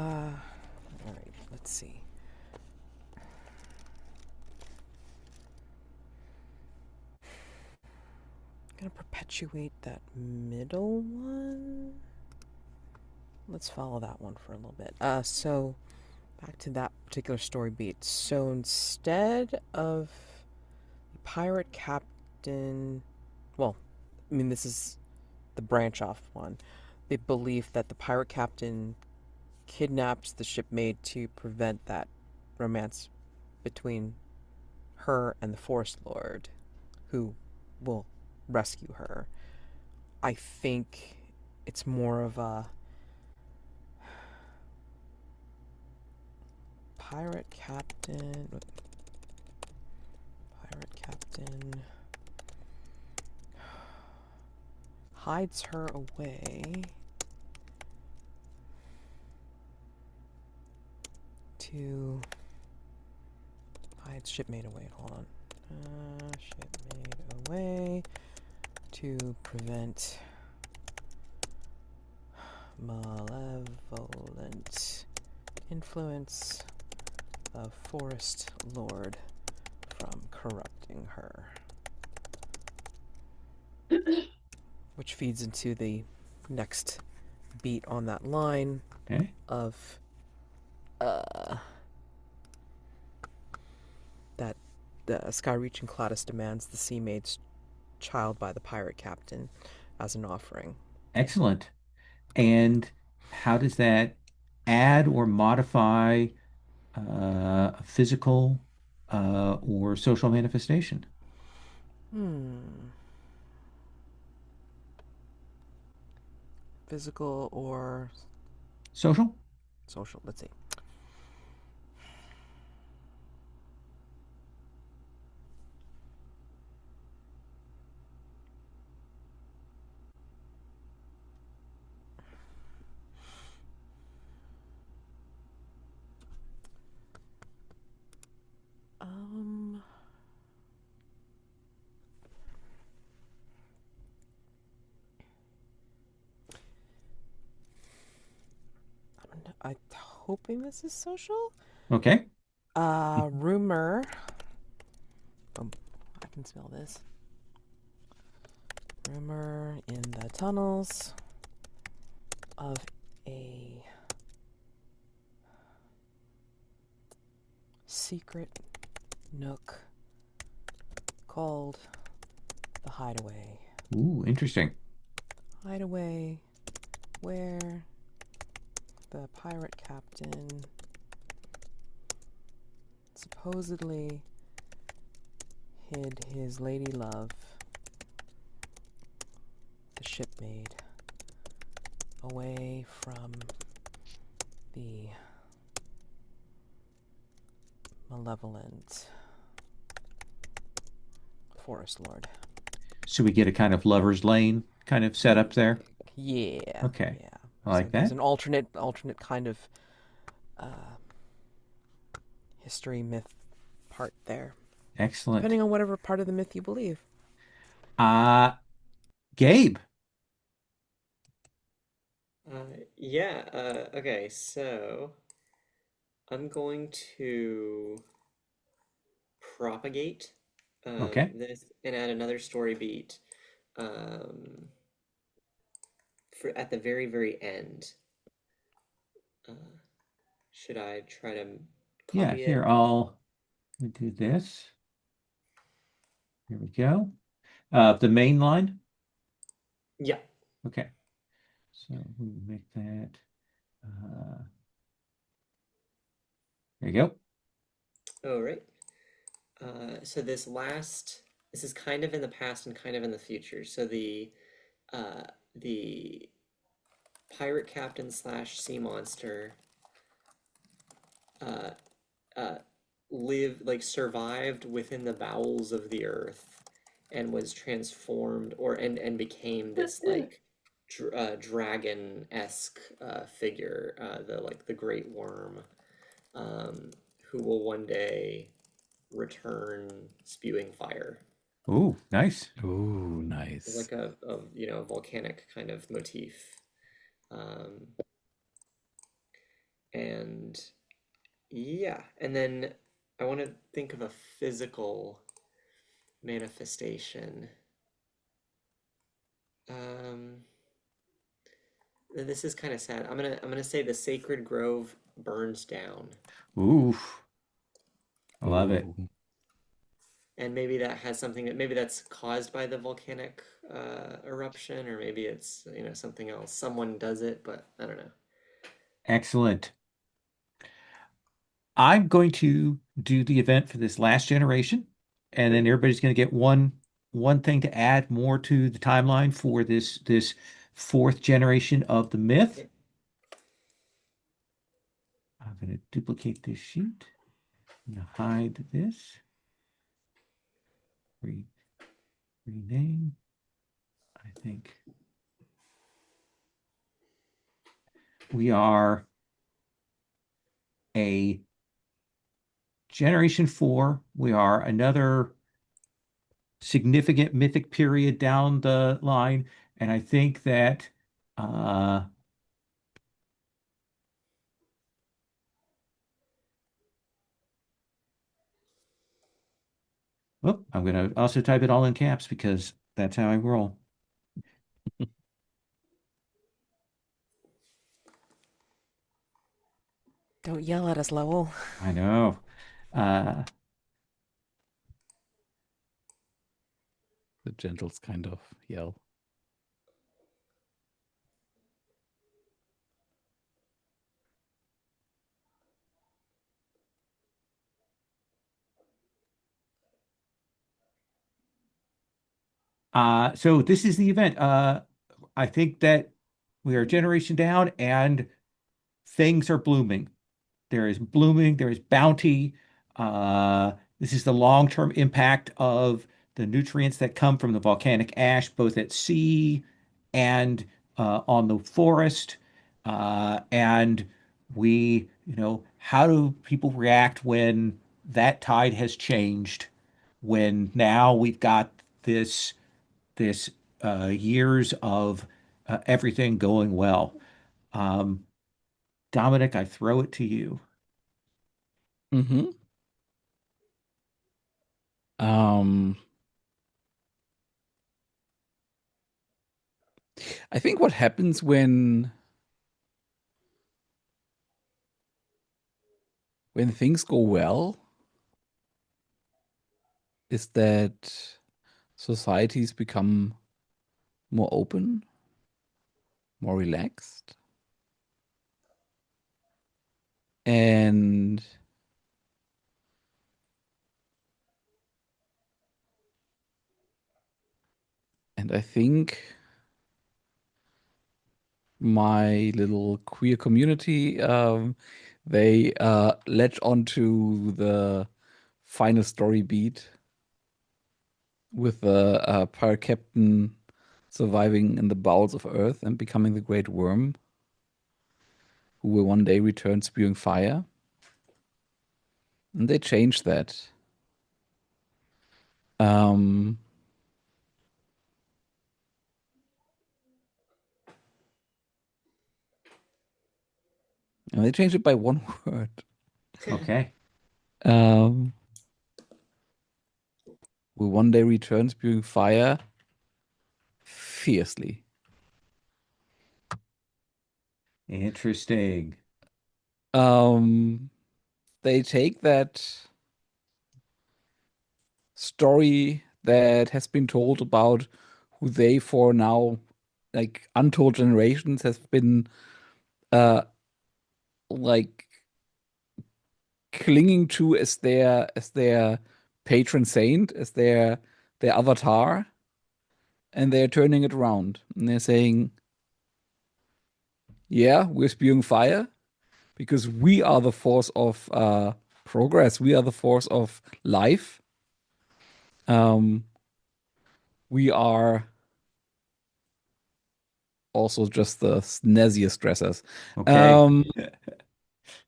S2: right, let's see. I'm gonna perpetuate that middle one. Let's follow that one for a little bit. So back to that particular story beat. So instead of the pirate captain, well, I mean this is the branch off one. They believe that the pirate captain kidnaps the shipmate to prevent that romance between her and the forest lord, who will rescue her. I think it's more of a pirate captain. Pirate captain hides her away to hides shipmate away. Hold on. Shipmate away to prevent malevolent influence of Forest Lord from corrupting her. Which feeds into the next beat on that line
S1: Okay.
S2: of that the sky-reaching Cladis demands the sea maid's child by the pirate captain as an offering.
S1: Excellent. And how does that add or modify a physical or social manifestation?
S2: Hmm. Physical or
S1: Social?
S2: social? Let's see. Um, I'm hoping this is social.
S1: Okay.
S2: Rumor. Oh, I can smell this. Rumor in the tunnels of a secret nook called the Hideaway.
S1: Ooh, interesting.
S2: hideaway where the pirate captain supposedly hid his lady love, the shipmaid, away from the malevolent forest lord.
S1: So we get a kind of lover's lane kind of setup there.
S2: Yeah,
S1: Okay.
S2: yeah.
S1: I
S2: So
S1: like
S2: there's
S1: that.
S2: an alternate kind of uh, history myth part there,
S1: Excellent.
S2: depending on whatever part of the myth you believe.
S1: Uh, Gabe.
S4: Yeah, okay, so I'm going to propagate
S1: Okay.
S4: this and add another story beat um, for at the very, very end. Uh, should I try to
S1: Yeah,
S4: copy
S1: here,
S4: it?
S1: I'll do this. Here we go. The main line.
S4: Yeah.
S1: Okay. So we make that. There you go.
S4: All right. So this is kind of in the past and kind of in the future. So uh, the pirate captain slash sea monster uh, uh, survived within the bowels of the earth and was transformed and became this dragon-esque figure, the great worm, um, who will one day return spewing fire.
S1: Oh, nice.
S3: Oh,
S4: It's
S3: nice.
S4: like a volcanic kind of motif. Um, and yeah, and then I want to think of a physical manifestation. Um, this is kind of sad. I'm gonna say the sacred grove burns down,
S1: Ooh, I love it.
S3: Oh,
S4: and maybe that has something that maybe that's caused by the volcanic eruption, or maybe it's something else. Someone does it, but I don't know.
S1: Excellent. I'm going to do the event for this last generation, and then
S4: Great.
S1: everybody's going to get one thing to add more to the timeline for this fourth generation of the myth.
S4: Okay.
S1: I'm going to duplicate this sheet. I'm going to hide this. Re rename. I think we are a generation four. We are another significant mythic period down the line, and I think that uh, I'm going to also type it all in caps because that's how I roll.
S2: Don't yell at us, Lowell.
S1: I know. Uh,
S3: the gentles kind of yell.
S1: so this is the event. I think that we are a generation down and things are blooming. There is blooming, there is bounty. This is the long-term impact of the nutrients that come from the volcanic ash, both at sea and on the forest. And how do people react when that tide has changed? When now we've got this years of everything going well. Um, Dominic, I throw it to you.
S3: Mm-hmm. Um, I think what happens when things go well is that societies become more open more relaxed. And I think my little queer community, they latch onto the final story beat with the pirate captain surviving in the bowels of Earth and becoming the great worm, who will one day return spewing fire. And they changed that. Um, and they changed it by one word.
S1: Okay.
S3: Um, will one day return spewing fire fiercely.
S1: Interesting.
S3: Um, they take that story that has been told about who they for now, like untold generations, has been uh like clinging to as their patron saint, as their avatar, and they're turning it around. And they're saying, yeah, we're spewing fire because we are the force of progress. We are the force of life. Um, we are also just the snazziest dressers.
S1: Okay.
S3: Um,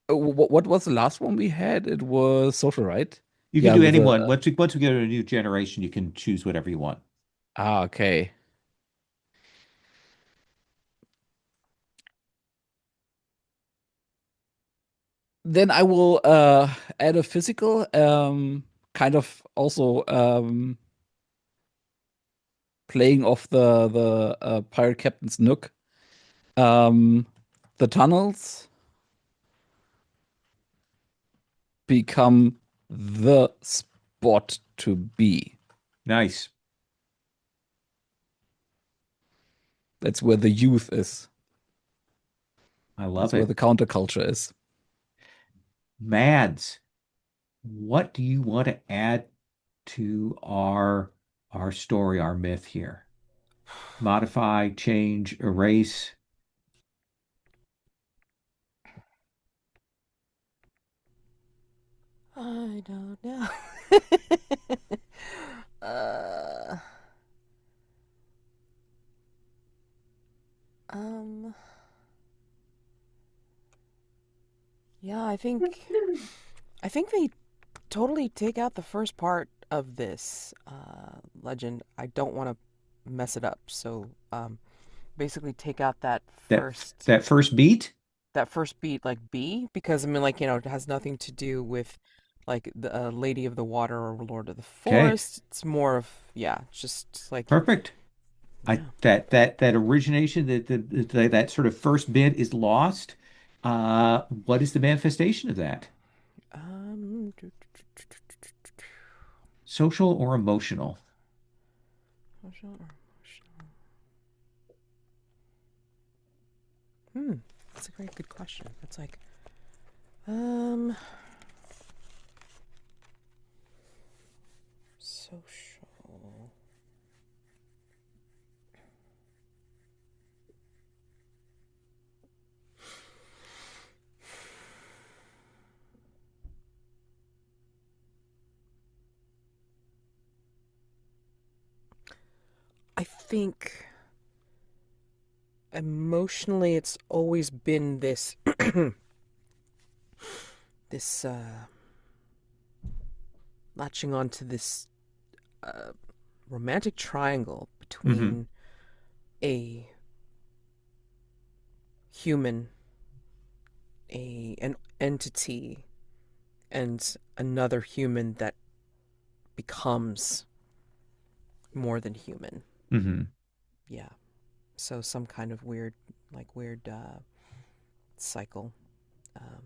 S3: what was the last one we had? It was social, right?
S1: You can
S3: Yeah,
S1: do
S3: with
S1: anyone.
S3: a
S1: Once we get to a new generation, you can choose whatever you want.
S3: okay. Then I will add a physical, kind of also playing off the pirate captain's nook. Um, the tunnels become the spot to be.
S1: Nice.
S3: That's where the youth is.
S1: I love
S3: That's where
S1: it.
S3: the counterculture is.
S1: Mads, what do you want to add to our story, our myth here? Modify, change, erase.
S2: I don't know. uh, um, yeah, I think they totally take out the first part of this legend. I don't want to mess it up, so basically take out
S1: That that first beat?
S2: that first beat, like B, because I mean, like, it has nothing to do with like the Lady of the Water or Lord of the
S1: Okay.
S2: Forest. It's more of, yeah, just like,
S1: Perfect. I
S2: yeah.
S1: that origination, that sort of first bit is lost. What is the manifestation of that?
S2: Um,
S1: Social or emotional?
S2: hmm, that's a very good question. That's like, um, social. I think emotionally, it's always been this this latching on to this uh, romantic triangle
S1: Hmm.
S2: between a human, an entity, and another human that becomes more than human.
S1: Hmm.
S2: Yeah. So some kind of weird cycle. Um,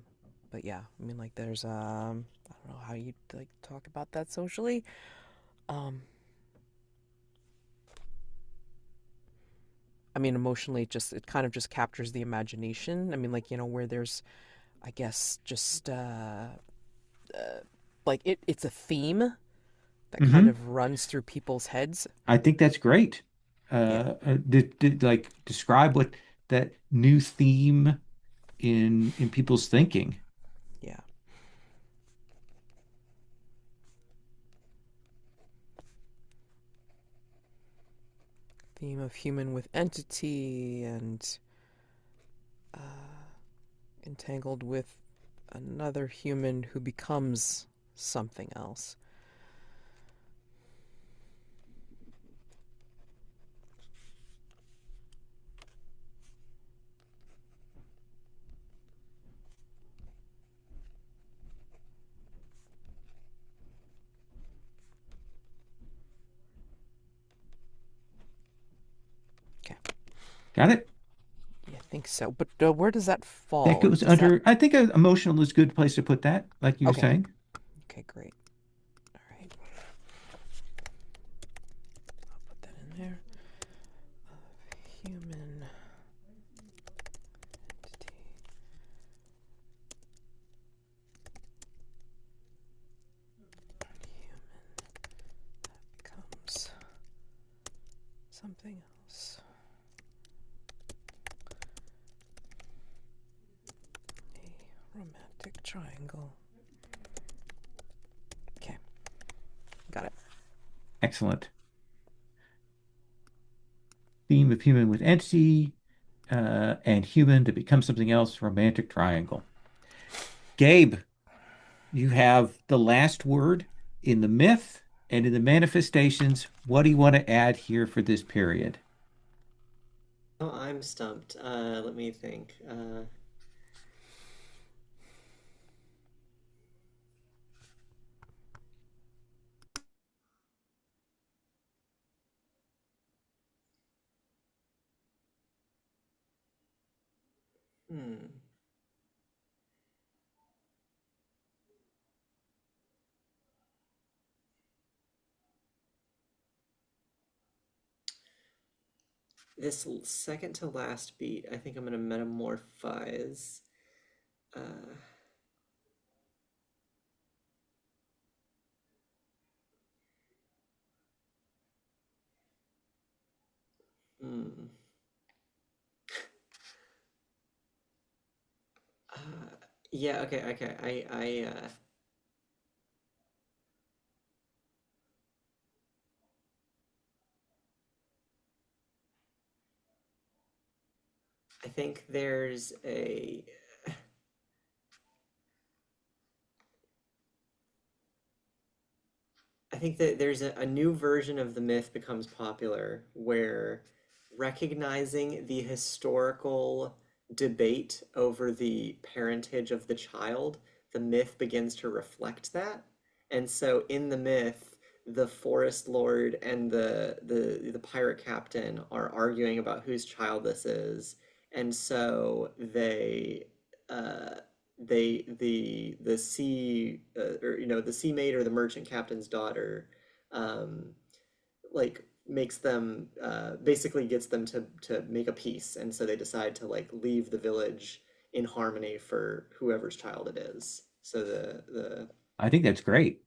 S2: but yeah, I mean, like, there's I don't know how you like talk about that socially. Um, I mean, emotionally, it kind of just captures the imagination. I mean, like, where there's, I guess, just like it's a theme that kind
S1: Hmm.
S2: of runs through people's heads.
S1: I think that's great.
S2: Yeah,
S1: Like describe what that new theme in people's thinking.
S2: yeah. Theme of human with entity and entangled with another human who becomes something else. Okay,
S1: Got it?
S2: yeah, I think so. But where does that
S1: That
S2: fall?
S1: goes
S2: Does that?
S1: under, I think emotional is a good place to put that, like you were
S2: Okay,
S1: saying.
S2: okay, great. All right, I'll put that in there. Human entity becomes something else. A romantic triangle. Okay, got it.
S1: Excellent. Theme of human with entity and human to become something else, romantic triangle. Gabe, you have the last word in the myth and in the manifestations. What do you want to add here for this period?
S4: Oh, I'm stumped. Let me think. Hmm. This second to last beat, I think I'm gonna metamorphize. Uh, hmm. Uh, yeah. Okay. Okay. I think there's a. I think that there's a new version of the myth becomes popular where recognizing the historical debate over the parentage of the child, the myth begins to reflect that. And so in the myth, the forest lord and the pirate captain are arguing about whose child this is. And so uh the sea or the sea maid or the merchant captain's daughter um like makes them basically gets them to make a peace, and so they decide to like leave the village in harmony for whoever's child it is. So the
S1: I think that's great.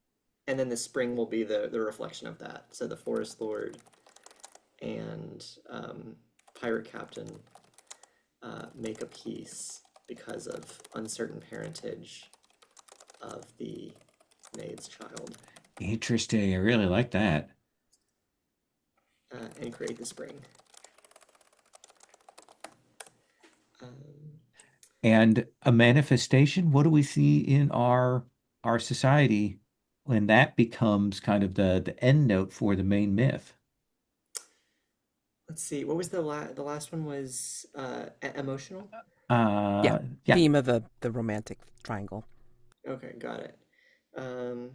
S4: and then the spring will be the reflection of that. So the forest lord and pirate captain make a peace because of uncertain parentage of the maid's child,
S1: Interesting. I really like that.
S4: and create the spring. Um,
S1: And a manifestation, what do we see in our society when that becomes kind of the end note for the main myth?
S4: let's see, what was the last one was emotional?
S2: Yeah,
S1: Yeah,
S2: theme of the romantic triangle.
S4: Okay, got it. Um,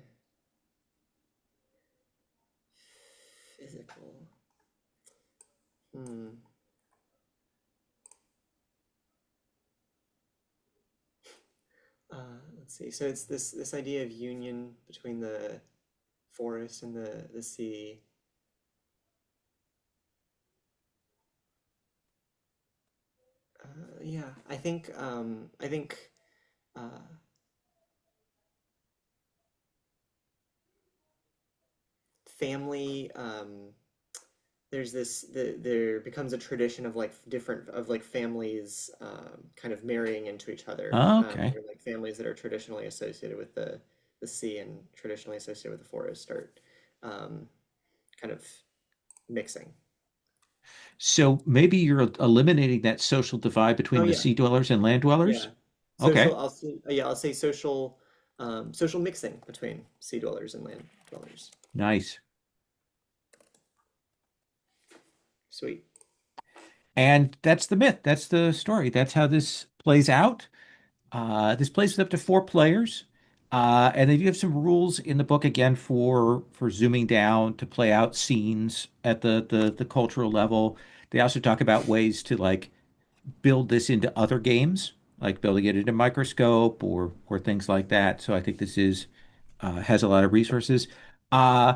S4: physical. Hmm. Let's see. So it's this idea of union between the forest and the sea. Yeah, I think uh, family there becomes a tradition of like different of like families kind of marrying into each other,
S1: Okay.
S4: where like families that are traditionally associated with the sea and traditionally associated with the forest start um, kind of mixing.
S1: So maybe you're eliminating that social divide
S4: Oh
S1: between the
S4: yeah,
S1: sea dwellers and land dwellers?
S4: yeah.
S1: Okay.
S4: I'll say social mixing between sea dwellers and land dwellers.
S1: Nice.
S4: Sweet.
S1: And that's the myth. That's the story. That's how this plays out. This plays with up to four players. And they do have some rules in the book again for zooming down to play out scenes at the cultural level. They also talk about ways to like build this into other games, like building it into Microscope or things like that. So I think this is has a lot of resources. Uh,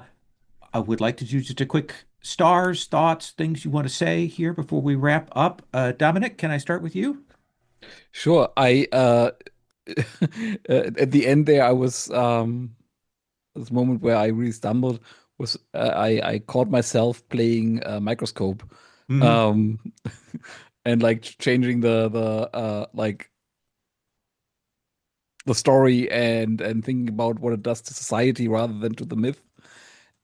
S1: I would like to do just a quick stars, thoughts, things you want to say here before we wrap up. Dominic, can I start with you?
S3: Sure. I at the end there, I was this moment where I really stumbled was I caught myself playing Microscope,
S1: Hmm.
S3: um, and like changing the like the story and thinking about what it does to society rather than to the myth.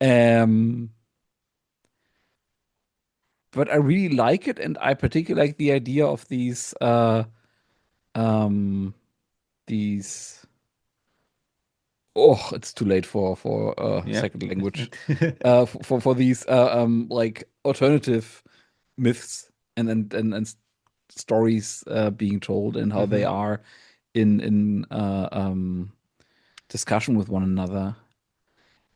S3: Um, but I really like it, and I particularly like the idea of um these. Oh, it's too late for
S1: Yeah.
S3: second language. For these like alternative myths and stories being told and how they
S1: Hmm.
S3: are in discussion with one another.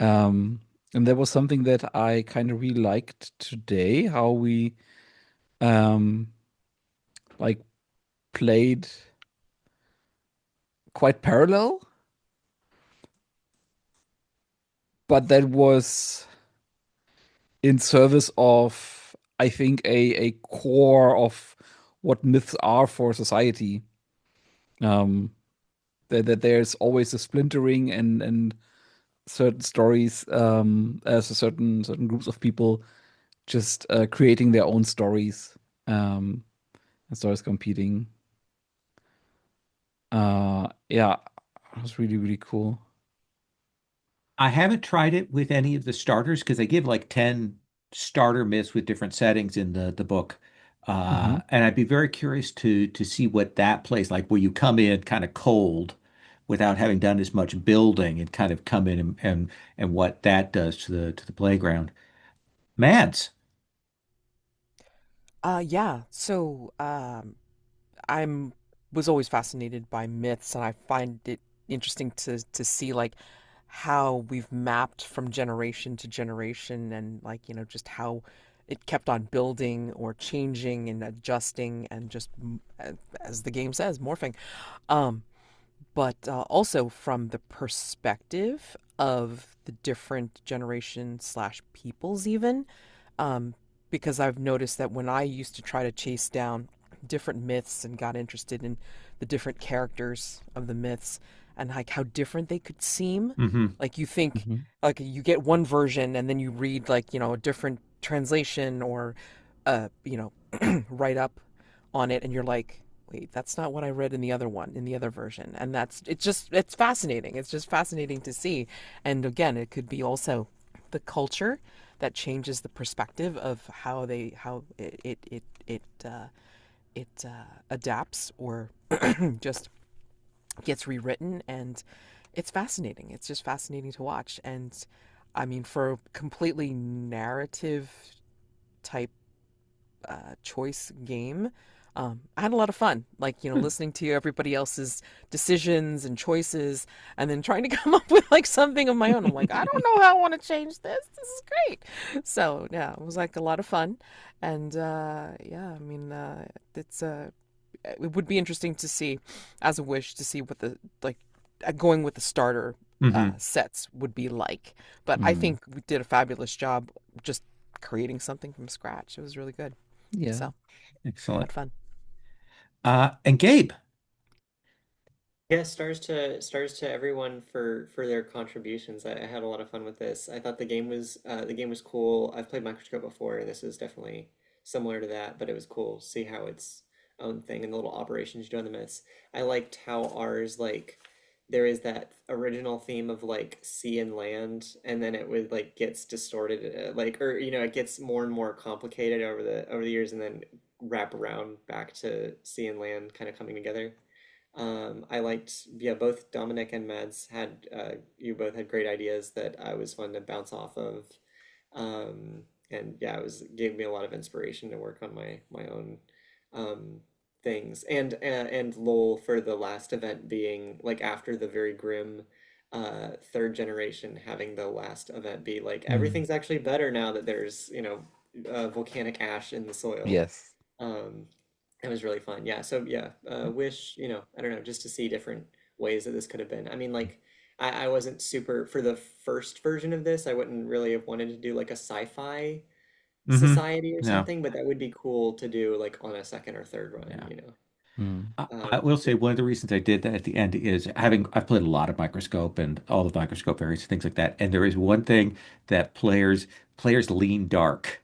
S3: Um, and there was something that I kind of really liked today, how we um like played quite parallel, but that was in service of, I think, a core of what myths are for society. Um, that there's always a splintering and certain stories, as a certain groups of people just creating their own stories, and stories competing. Yeah, it was really really cool.
S1: I haven't tried it with any of the starters because they give like 10 starter myths with different settings in the book.
S3: Hmm.
S1: And I'd be very curious to see what that plays like, where you come in kind of cold without having done as much building and kind of come in and what that does to the playground. Mads.
S2: Yeah. I'm was always fascinated by myths, and I find it interesting to see like how we've mapped from generation to generation, and like just how it kept on building or changing and adjusting and just as the game says, morphing. Um, but also from the perspective of the different generation slash peoples even, um, because I've noticed that when I used to try to chase down different myths and got interested in the different characters of the myths and like how different they could seem,
S1: Hmm.
S2: like you think
S3: Hmm.
S2: like you get one version and then you read like a different translation or write up on it and you're like, wait, that's not what I read in the other one, in the other version. And it's fascinating. It's just fascinating to see. And again, it could be also the culture that changes the perspective of how it adapts or just gets rewritten, and it's fascinating. It's just fascinating to watch. And I mean, for a completely narrative type choice game, I had a lot of fun, like listening to everybody else's decisions and choices, and then trying to come up with like something of my own. I'm like, I don't know how I want to change this. This is great. So yeah, it was like a lot of fun, and yeah, I mean, it would be interesting to see, as a wish, to see what the like going with the starter
S1: Hmm.
S2: sets would be like. But I think we did a fabulous job just creating something from scratch. It was really good.
S3: Yeah.
S2: So
S1: Excellent.
S2: had fun.
S1: And Gabe.
S4: Yeah, stars to everyone for their contributions. I had a lot of fun with this. I thought the game was cool. I've played Microscope before, and this is definitely similar to that, but it was cool to see how its own thing and the little operations you do on the myths. I liked how ours like there is that original theme of like sea and land, and then it would like gets distorted, like or it gets more and more complicated over the years, and then wrap around back to sea and land kind of coming together. I liked, yeah, both Dominic and Mads you both had great ideas that I was fun to bounce off of. And yeah, it was gave me a lot of inspiration to work on my own things. And Lowell for the last event being like after the very grim third generation, having the last event be like
S3: Mm.
S4: everything's actually better now that there's, volcanic ash in the soil.
S3: Yes.
S4: Um, it was really fun. Yeah. So yeah, wish, I don't know, just to see different ways that this could have been. I mean, like, I wasn't super for the first version of this. I wouldn't really have wanted to do like a sci-fi
S1: Mm-hmm.
S4: society or
S1: No.
S4: something, but that would be cool to do like on a second or third run,
S1: Yeah.
S3: Mm.
S1: I will say one of the reasons I did that at the end is I've played a lot of Microscope and all the Microscope variants, things like that. And there is one thing that players lean dark.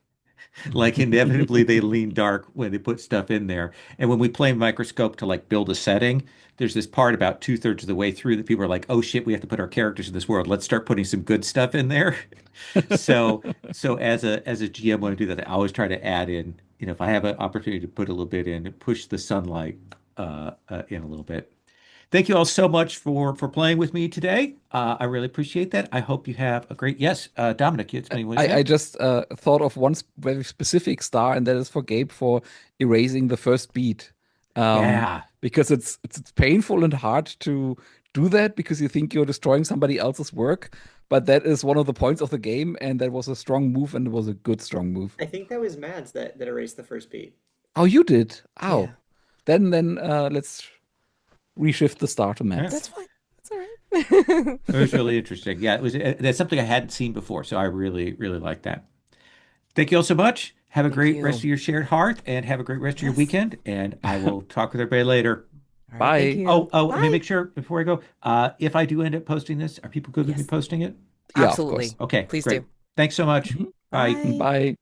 S1: Like inevitably they lean dark when they put stuff in there. And when we play Microscope to like build a setting, there's this part about two-thirds of the way through that people are like, oh shit, we have to put our characters in this world. Let's start putting some good stuff in there. So so as a GM when I do that, I always try to add in, if I have an opportunity to put a little bit in, push the sunlight in a little bit. Thank you all so much for playing with me today. I really appreciate that. I hope you have a great yes, Dominic. You had something you want to
S3: I
S1: say?
S3: just thought of one very specific star, and that is for Gabe for erasing the first beat.
S1: Yeah.
S3: Because it's painful and hard to do that because you think you're destroying somebody else's work, but that is one of the points of the game, and that was a strong move, and it was a good strong move.
S4: I think that was Mads that erased the first beat.
S3: Oh, you did?
S2: Yeah,
S3: Oh, then let's reshift the star to
S1: Yeah.
S2: that's
S3: Mets.
S2: fine. That's all right.
S1: It was really interesting. Yeah, it was that's something I hadn't seen before, so I really, really like that. Thank you all so much. Have a
S2: Thank
S1: great rest
S2: you.
S1: of your shared hearth and have a great rest of your
S2: Yes.
S1: weekend. And I will talk with everybody later.
S2: All right. Thank
S3: Bye.
S2: you.
S1: Oh, let me
S2: Bye.
S1: make sure before I go. If I do end up posting this, are people good with me
S2: Yes.
S1: posting it?
S3: Yeah, of course.
S2: Absolutely.
S1: Okay,
S2: Please
S1: great.
S2: do.
S1: Thanks so much.
S3: Mhm.
S1: Bye.
S2: Bye.
S3: Bye.